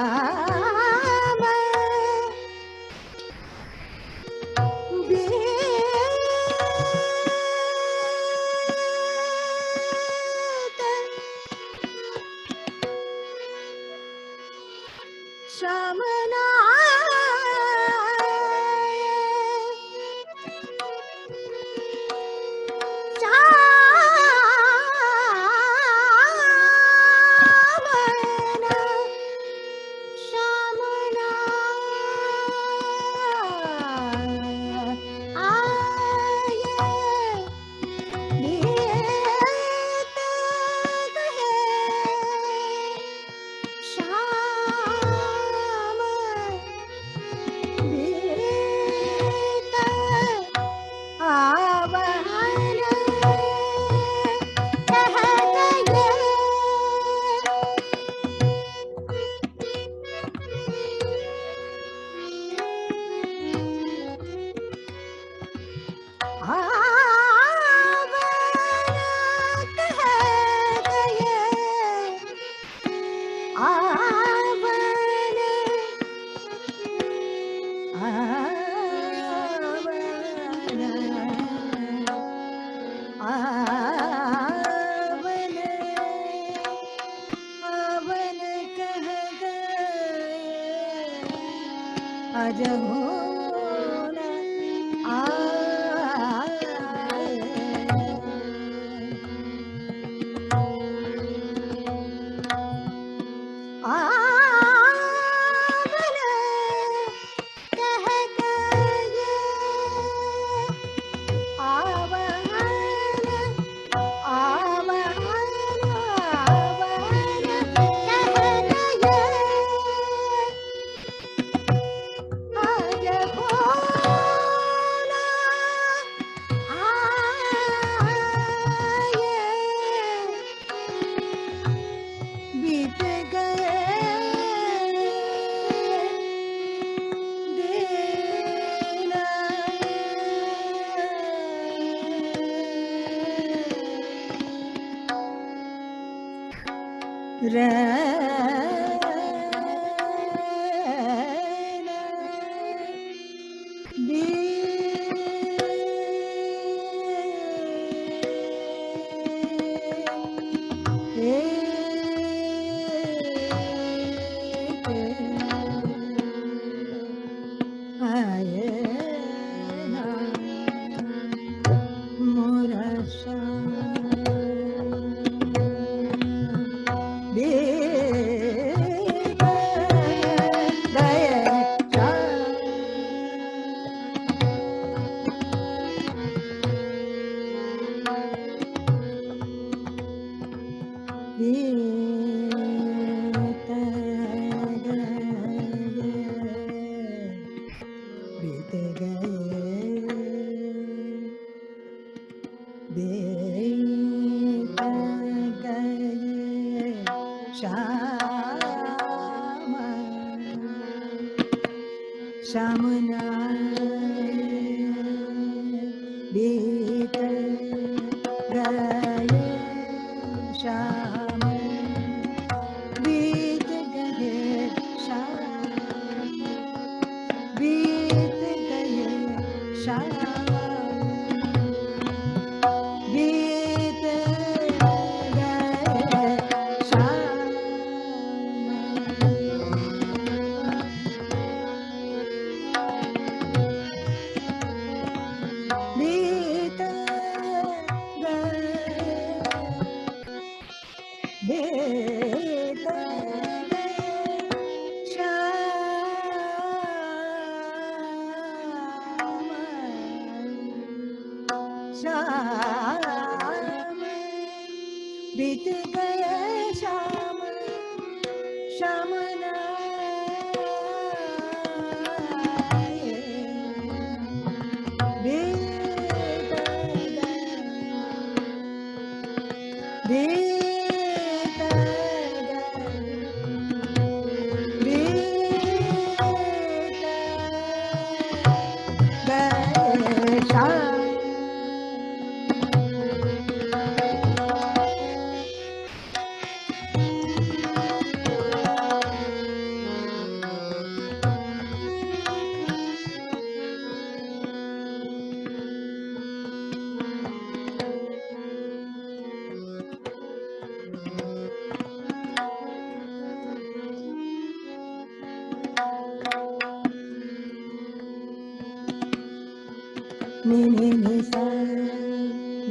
ni ni ni sa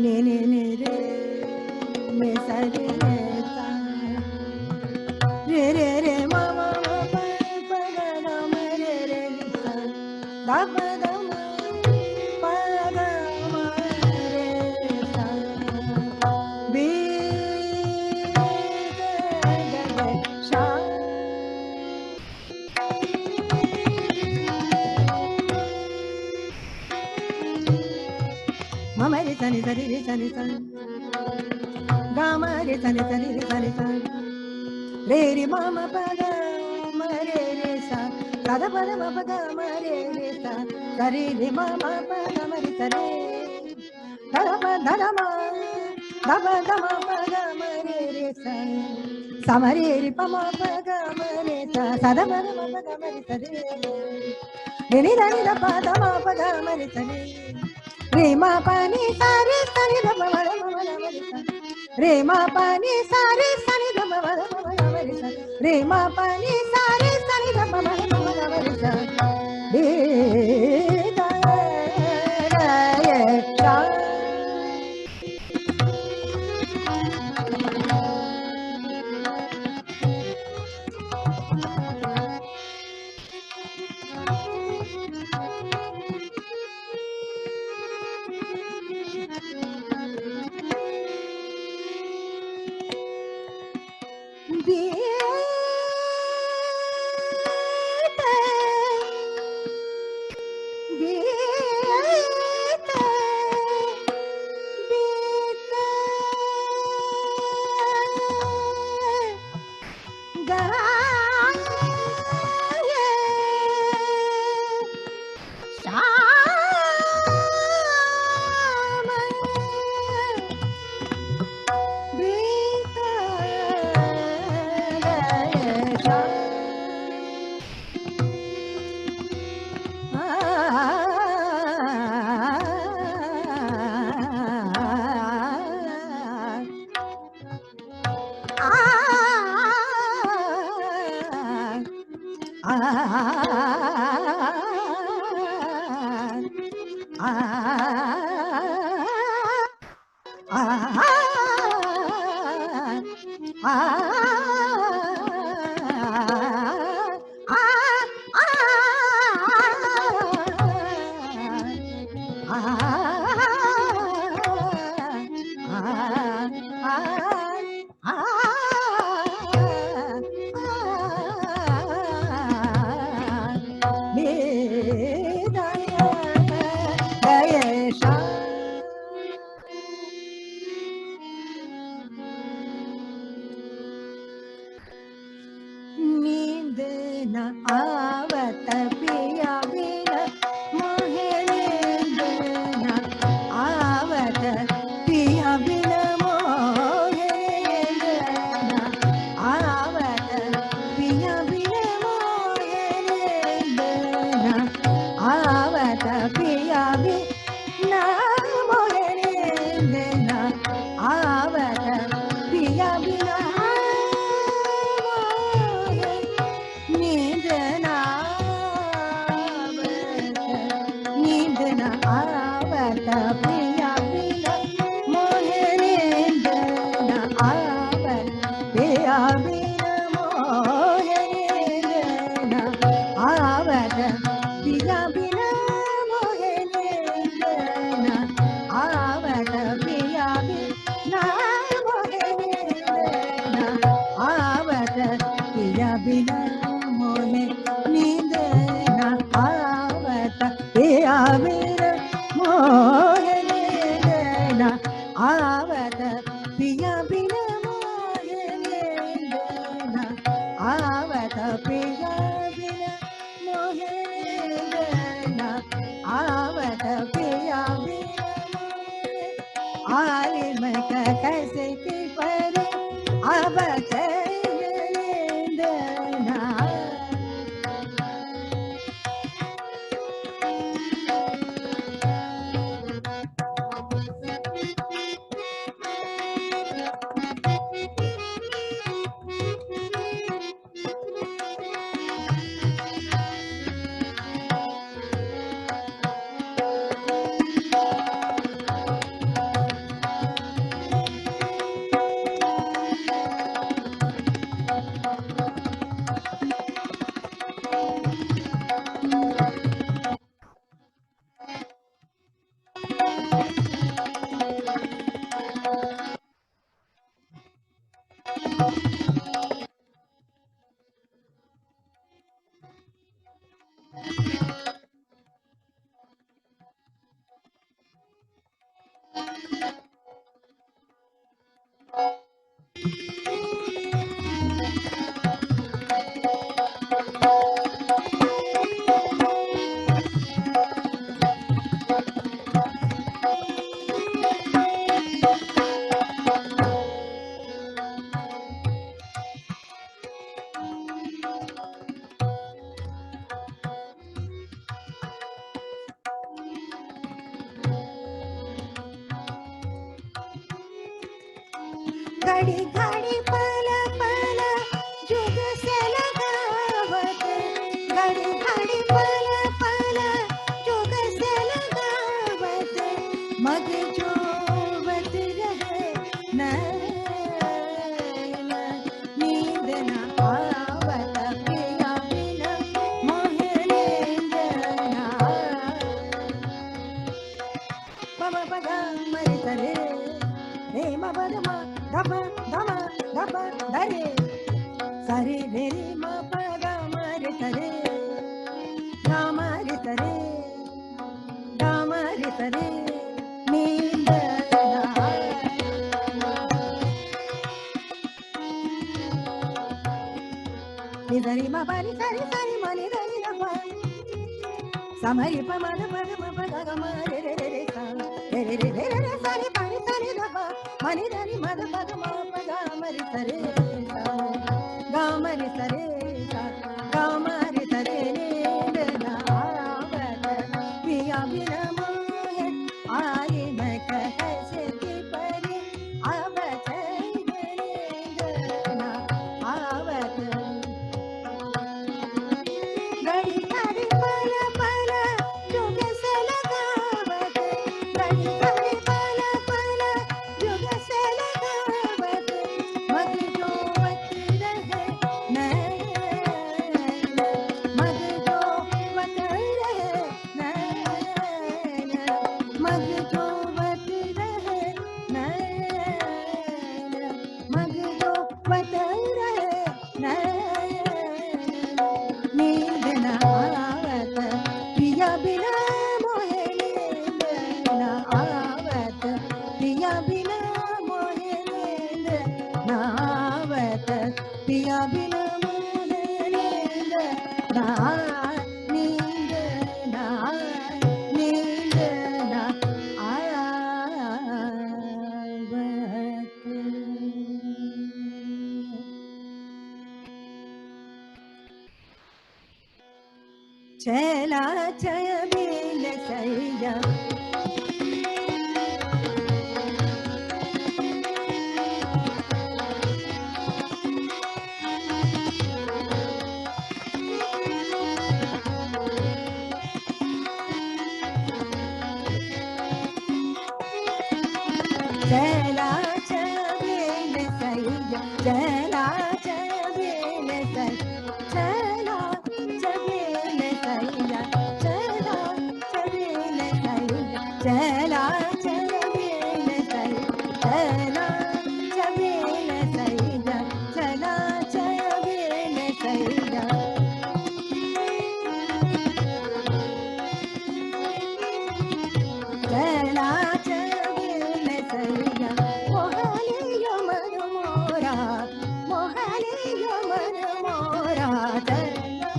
ni re sa re sa re ma ma ma pa pa ga ga ma re ni sa da pa da ma pa ga ma re sa be ga ga sha mama re sa ni sa re sa ni sa ga ma re sa ni sa re sa ni sa re re ma ma pa ga ma re sa da da pa da ma pa ga ma re sa sa re ma ma pa ga ma re sa re da da pa da da ma da pa da ma pa ga ma re sa sa ma re pa ma pa ga ma re sa sa da ma da ma pa ga ma re sa re ni da pa da ma pa ga ma re sa re ma pa ni sa re sa ni da pa ma da ma da ma re sa re ma pa ni sa re sa ni da pa ma da ma da ma re sa re ma pa ni sa re sa ni da pa ma da ma da ma re sa re da re sa नींद न आवत पिया बिन मोहे नींद न आवत पिया बिन मोहे नींद न आवत पिया बिन मोहे नींद न आवत पिया बिन मोहे नींद न आवत पिया बिन नींद न आवत पिया बिन मोहे नींद न आवत पिया बिन मोहे नींद न आवत पिया बिन मोहे नींद न आवत पिया बिन मोहे नींद न आवत पिया बिन मोहे नींद न आवत पिया बिन मोहे नींद न आवत पिया बिन मोहे नींद न आवत पिया बिन मोहे नींद न आवत पिया बिन आले मैं कैसे की पर आवत नींद न घड़ी घड़ी पल पल जुग से लगावत, घड़ी घड़ी पल पल जुग से लगावत, मग जोवत रहे नैन, नींद न आवत पिया बिन मोहे नींद न मम पद मरि तरे हे मम धप धम धप धरे सरे रे म पद मरि तरे राम रि तरे राम रि तरे नींद निधरि म परि सरि सरि म निधरि र प समरि प म ध प ध म प ध ग म रे रे रे रे सा रे रे रे रे रे सरि परि सरि ध प म नि ध नि म ध प ध म प ग म रि सरे सा ग म रि सरे सा ग म रि सरे नींद न आवत पिया बिन मोहे आई न कैसे की परि आवत नींद न आवत घड़ी घड़ी पल पल जुग से लगावत, घड़ी घड़ी पल पल जुग से लगावत, मग जोवत रहे नैन, मग जोवत रहे नैन, मग जोवत रहे नैन, मग जोवत रहे नैन, नींद न आवत पिया बिना मोहे नींद न आवत पिया बिना मोहे नींद न आवत पिया बिना मोहे नींद न नींद न नींद न आवत चला चय बिन सैया चला चय बिन सैया चला चय बिन सैया चला चय बिन सैया चला चय बिन सैया चला चय बिन सैया चला चय बिन सैया मोहलियो मन मोरा मोहलियो मन मोरा चला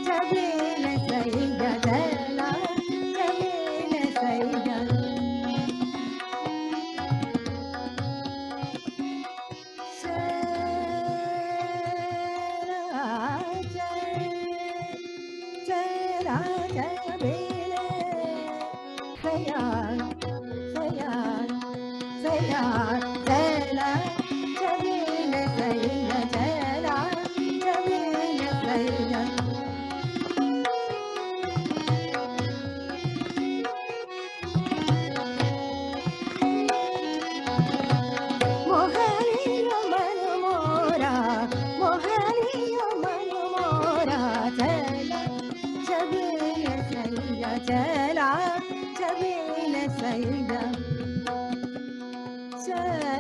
चय बिन सैया चला चय बिन सैया चला चय बिन सैया सैया सैया चला चय बिन सैया चला चय बिन सैया मोहलियो मन मोरा मोहलियो मन मोरा चला चय बिन सैया चला चय बिन सैया चला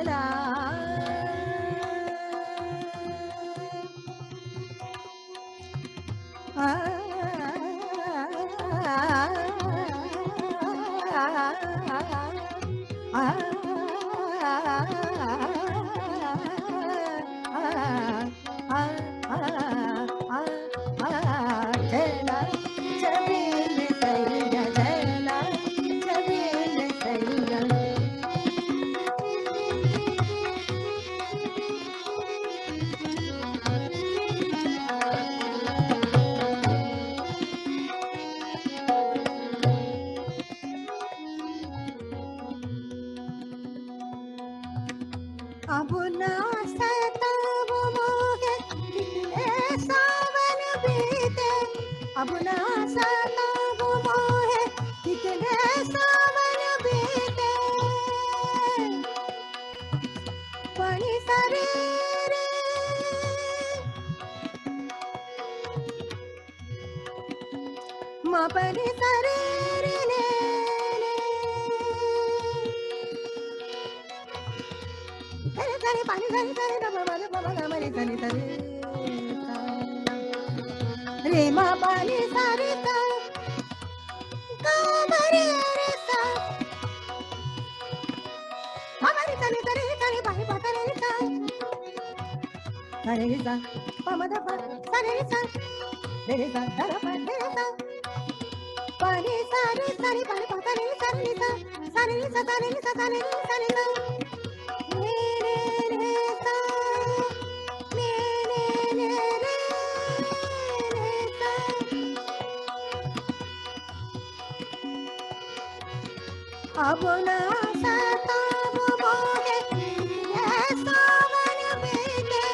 अब ना सताओ मोहे कितने सावन बीते, अब ना सताओ मोहे कितने सावन बीते, पणी सरे रे मपनी सरे रे ले सरे सरे पानी सरे सरे रे मरे मरे मरे सरे सरे रे मा पानी सरे सा गा मरे रे सा मरे सरे सरे सरे पानी पाता रे सा सरे रे सा पमदा पा सरे रे सा रे सा दरा पा रे सा पानी सरे सरे पानी पाता रे सरे रे सा सरे रे सा सरे रे सा सरे रे सरे सा अब ना सताओ मोहे ये सावन बीते,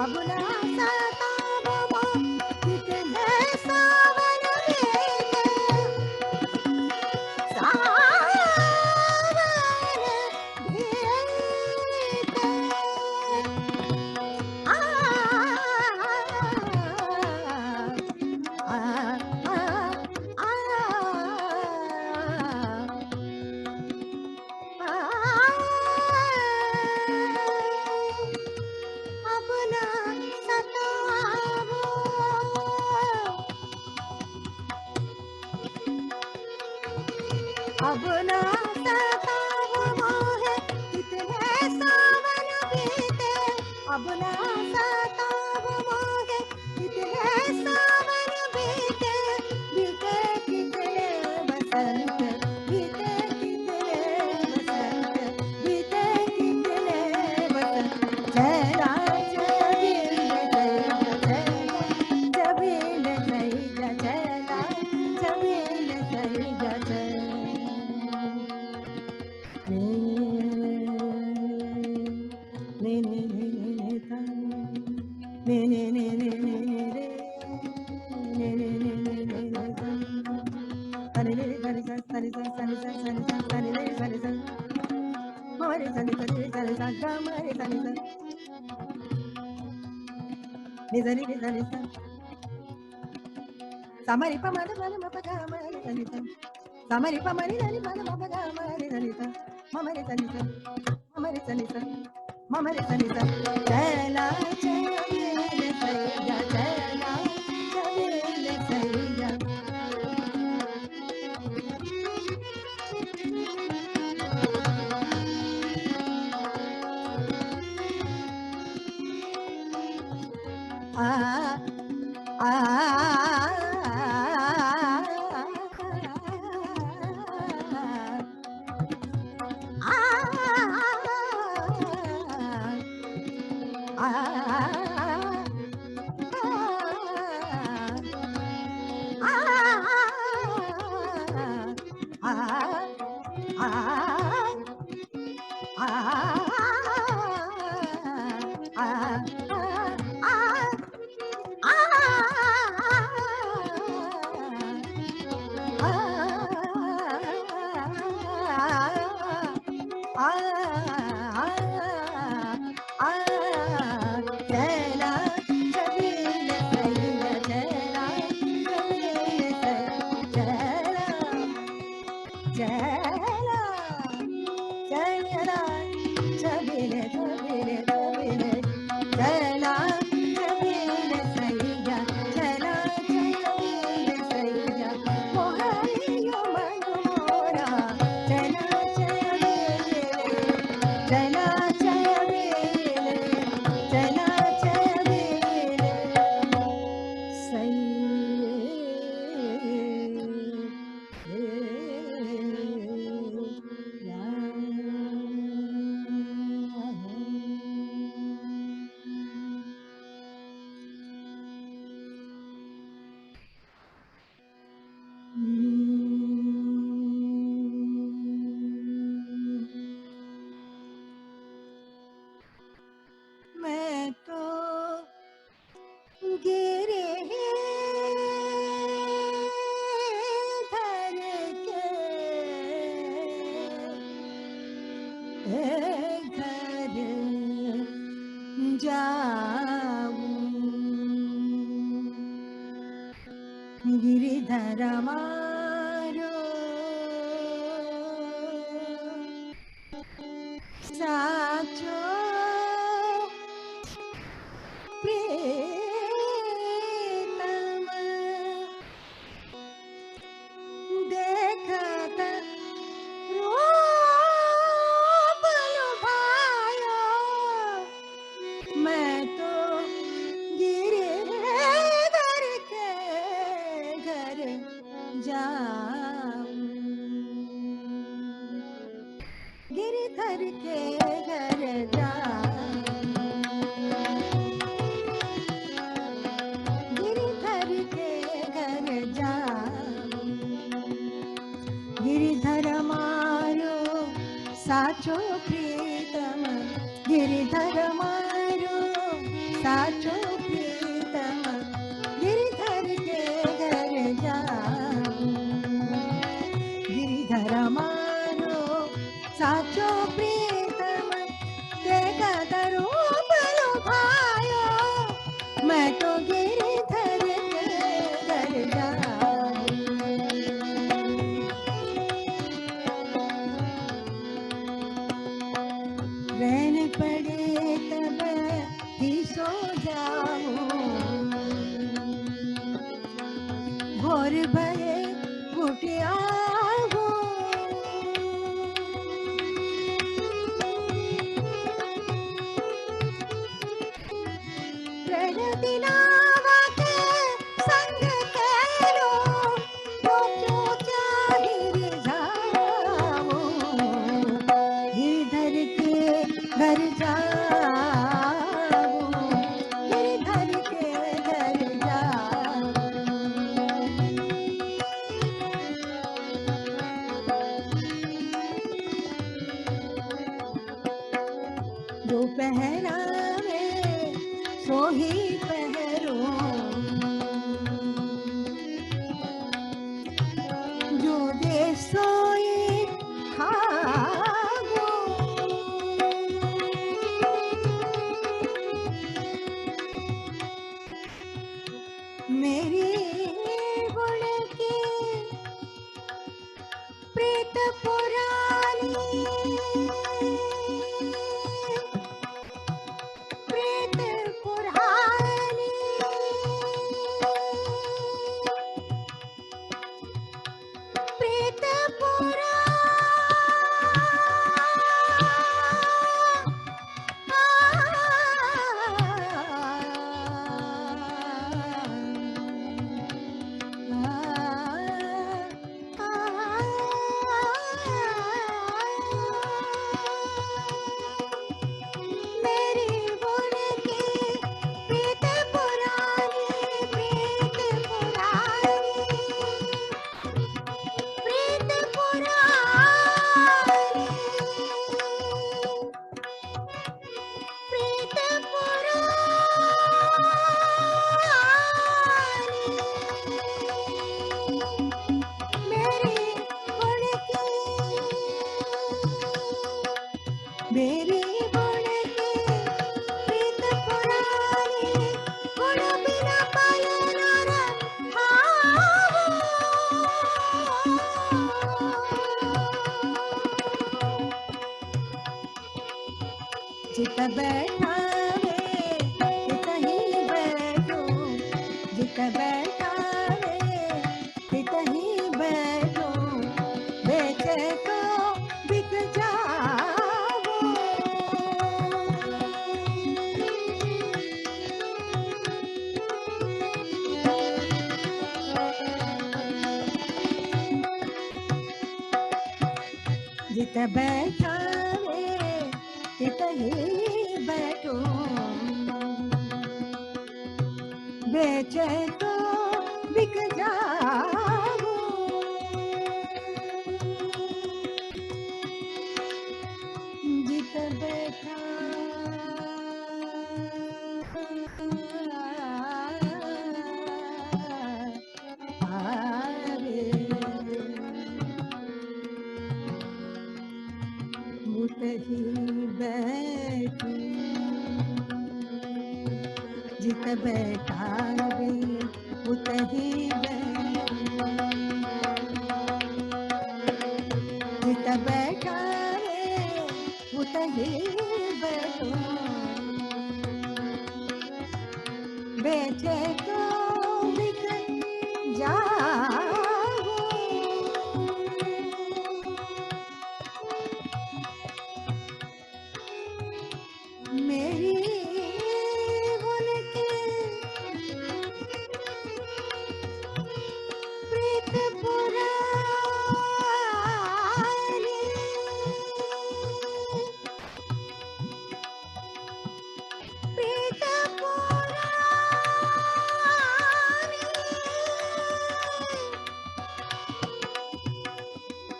अब ना सताओ मोहे कितने सावन बीते, सावन बीते आ अब ना सताओ, अब ना सताओ मोहे कितने सावन बीते, अब ना सताओ मोहे कितने सावन बीते, बीते कितने बसंत, बीते कितने बसंत, बीते कितने बसंत, जय राज जबील जय जबील जय जय राज जबील जय जय ने ने ने ने ता ने ने ने ने ने रे ने ने ने ने ने ता अरे रे सरे सा सरे सा सरे सा सरे सा सरे रे सरे सा मरे सरे सरे सरे सा गा मरे सरे सा ने सरे रे सरे सा समरि प मरे मरे म प गा मरे सरे सा समरि प मरे रे मरे म प गा मरे सरे सा मरे सरे सा मरे सरे सा मरे सरे सा चला चबील सैया चला चबील सैया आ आ चला जाऊं। गिरिधर मारो साचो प्रेतम, देखत रूप लुभायो, मैं तो गिरिधर के घर जाऊं। गिरिधर के घर जाऊं। गिरिधर के घर जाऊं। गिरिधर मारो साचो प्रीतम, गिरिधर मारो साचो प्रीतम, गिरिधर के घर जाऊं। गिरिधर मारो साचो प्रीतम, देखत रूप लुभायो, मैं तो गिरिधर के घर जाऊं। रैन पड़े तब ही सो जाऊं, भोर भये उठ आऊं। रण दिलावा के संग तेरो जो चाहिए जाऊं। गिरिधर के घर जाऊं। गिरिधर के घर जाऊं। जो पहरावे सो ही पहरो, जो दे सोई खाओ। मेरी गुण की प्रीत पुरानी, प्रीत पुरानी, प्रीत मेरी गुण की प्रीत पुरानी, प्रीत पुरानी, प्रीत पुरानी, प्रीत पुरानी, मेरी गुण की, मेरी गुण की प्रीत पुरानी, गुण बिना पाए नर भावो। जित बैठावे तित ही बैठो, जित बैठावे तित ही बैठो, बेचे तो बिक जाओ। जित बैठावे तित ही बैठो, बेचे तो बिक जाओ। जित बैठा आवे, मुत ही बैठी, जित बैठावे उतहि बैठो, जित बैठावे उतहि बैठो, बैठे तो बिक जाओ, मेरी उनकी प्रीत पुरानी, प्रीत पुरानी,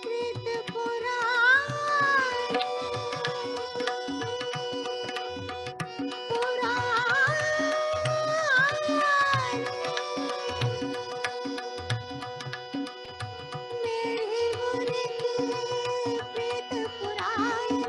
प्रीत पुरानी, मेरी उनकी प्रीत पुरानी,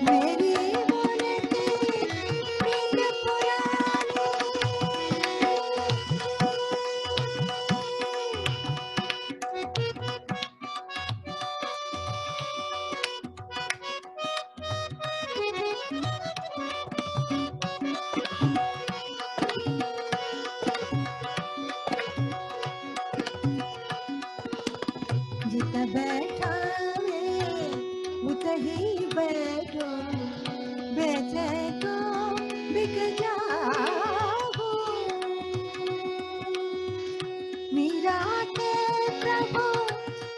मेरी उनकी प्रीत जित बैठावे उतहि बैठो, बैठे तो बिक जाओ, मीरा के प्रभु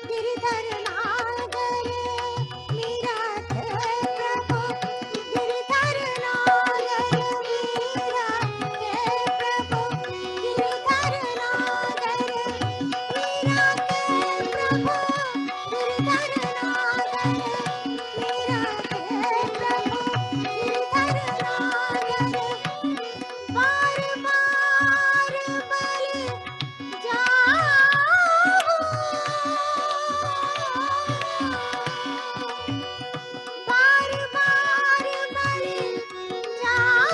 गिरधर नागर, मीरा के प्रभु गिरधर नागर, मीरा के प्रभु गिरधर नागर, मीरा के प्रभु गिरधर नागर, मीरा के प्रभु गिरधर नागर, बार बार बलि जाओ, बार बार बलि जाओ,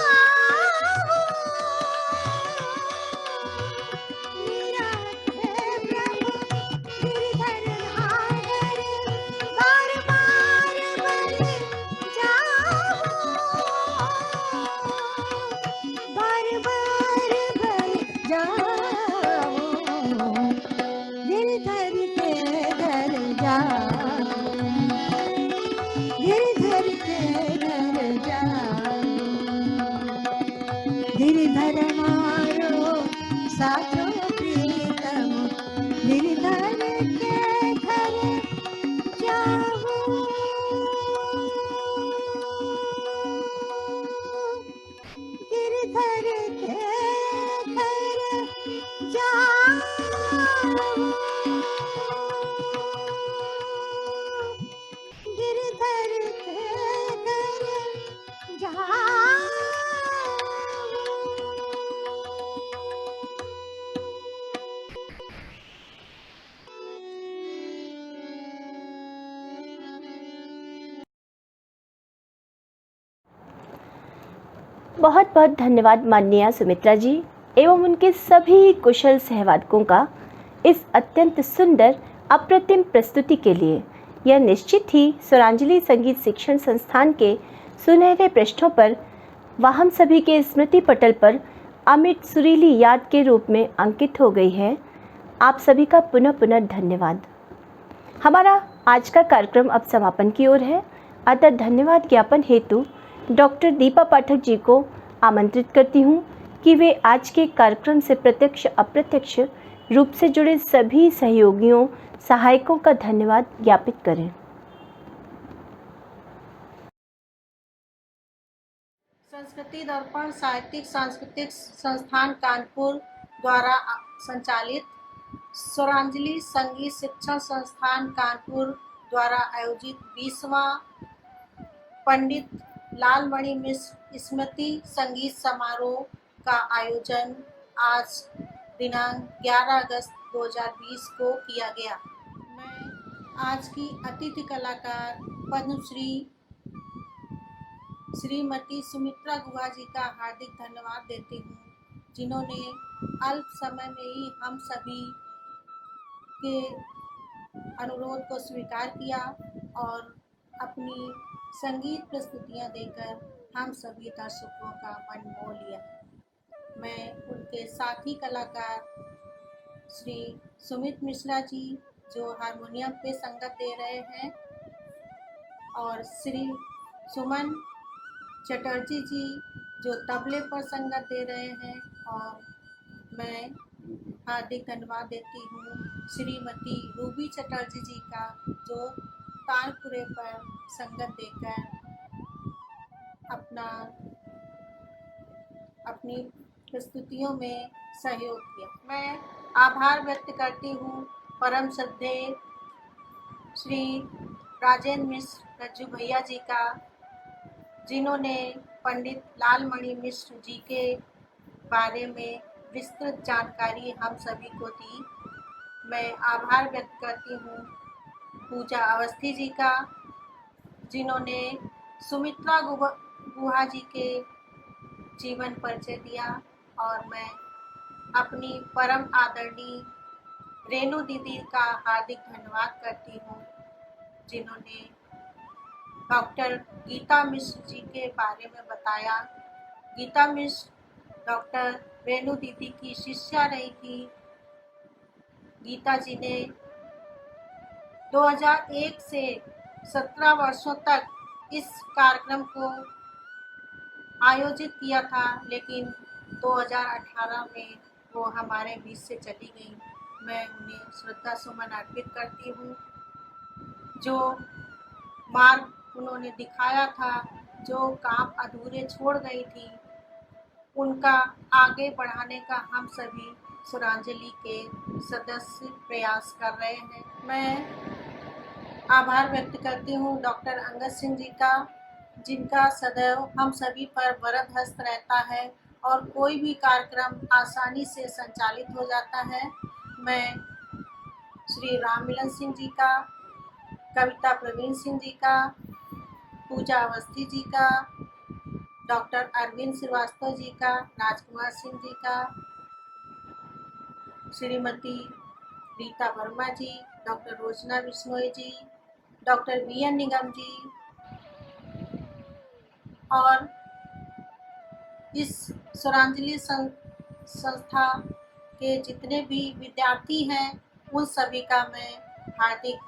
मीरा के प्रभु गिरधर नागर, बार बार बलि जाओ, बार बार बलि जाओ, गिरधर के घर जाओ, गिरधर के घर जाओ, गिरधर मारो साचो प्रीतम, गिरधर के घर जाओ, गिरधर के घर जाओ, गिरधर के घर जाओ। बहुत बहुत धन्यवाद माननीय सुमित्रा जी एवं उनके सभी कुशल सहवादकों का इस अत्यंत सुंदर अप्रतिम प्रस्तुति के लिए। यह निश्चित ही स्वरांजलि संगीत शिक्षण संस्थान के सुनहरे पृष्ठों पर व हम सभी के स्मृति पटल पर अमिट सुरीली याद के रूप में अंकित हो गई है। आप सभी का पुनः पुनः धन्यवाद। हमारा आज का कार्यक्रम अब समापन की ओर है, अतः धन्यवाद ज्ञापन हेतु डॉक्टर दीपा पाठक जी को आमंत्रित करती हूँ कि वे आज के कार्यक्रम से प्रत्यक्ष अप्रत्यक्ष रूप से जुड़े सभी सहयोगियों सहायकों का धन्यवाद ज्ञापित करें। शक्ति दर्पण साहित्यिक सांस्कृतिक संस्थान कानपुर द्वारा संचालित स्वरांजलि संगीत शिक्षण संस्थान कानपुर द्वारा आयोजित 20वां पंडित लालमणि मिश्र स्मृति संगीत समारोह का आयोजन आज दिनांक 11 अगस्त 2020 को किया गया। मैं आज की अतिथि कलाकार पद्मश्री श्रीमती सुमित्रा गुहा जी का हार्दिक धन्यवाद देती हूँ, जिन्होंने अल्प समय में ही हम सभी के अनुरोध को स्वीकार किया और अपनी संगीत प्रस्तुतियाँ देकर हम सभी दर्शकों का मन मोह लिया। मैं उनके साथी कलाकार श्री सुमित मिश्रा जी जो हारमोनियम पे संगत दे रहे हैं और श्री सुमन चटर्जी जी जो तबले पर संगत दे रहे हैं, और मैं हार्दिक धन्यवाद देती हूँ श्रीमती रूबी चटर्जी जी का जो तानपुरे पर संगत देकर अपनी प्रस्तुतियों में सहयोग किया। मैं आभार व्यक्त करती हूँ परम श्रद्धेय श्री राजेंद्र मिश्र रज्जू भैया जी का, जिन्होंने पंडित लालमणि मिश्र जी के बारे में विस्तृत जानकारी हम सभी को दी। मैं आभार व्यक्त करती हूँ पूजा अवस्थी जी का, जिन्होंने सुमित्रा गुहा जी के जीवन परिचय दिया, और मैं अपनी परम आदरणीय रेणु दीदी का हार्दिक धन्यवाद करती हूँ, जिन्होंने डॉक्टर गीता मिश्र जी के बारे में बताया। गीता मिश्र डॉक्टर रेणु दीदी की शिष्या रही थी। गीता जी ने 2001 से 17 वर्षों तक इस कार्यक्रम को आयोजित किया था, लेकिन 2018 में वो हमारे बीच से चली गई। मैं उन्हें श्रद्धा सुमन अर्पित करती हूँ। जो मार्ग उन्होंने दिखाया था, जो काम अधूरे छोड़ गई थी, उनका आगे बढ़ाने का हम सभी स्वरांजलि के सदस्य प्रयास कर रहे हैं। मैं आभार व्यक्त करती हूँ डॉक्टर अंगद सिंह जी का, जिनका सदैव हम सभी पर वरद हस्त रहता है और कोई भी कार्यक्रम आसानी से संचालित हो जाता है। मैं श्री राममिलन सिंह जी का, कविता प्रवीण सिंह जी का, पूजा अवस्थी जी का, डॉक्टर अरविंद श्रीवास्तव जी का, राजकुमार सिंह जी का, श्रीमती रीता वर्मा जी, डॉक्टर रोजना बिश्नोई जी, डॉक्टर वीएन निगम जी, और इस स्वरांजलि संस्था के जितने भी विद्यार्थी हैं, उन सभी का मैं हार्दिक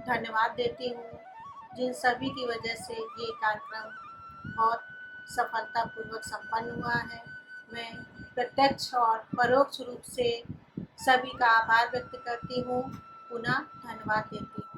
धन्यवाद देती हूँ, जिन सभी की वजह से ये कार्यक्रम बहुत सफलतापूर्वक संपन्न हुआ है। मैं प्रत्यक्ष और परोक्ष रूप से सभी का आभार व्यक्त करती हूँ, पुनः धन्यवाद देती हूँ।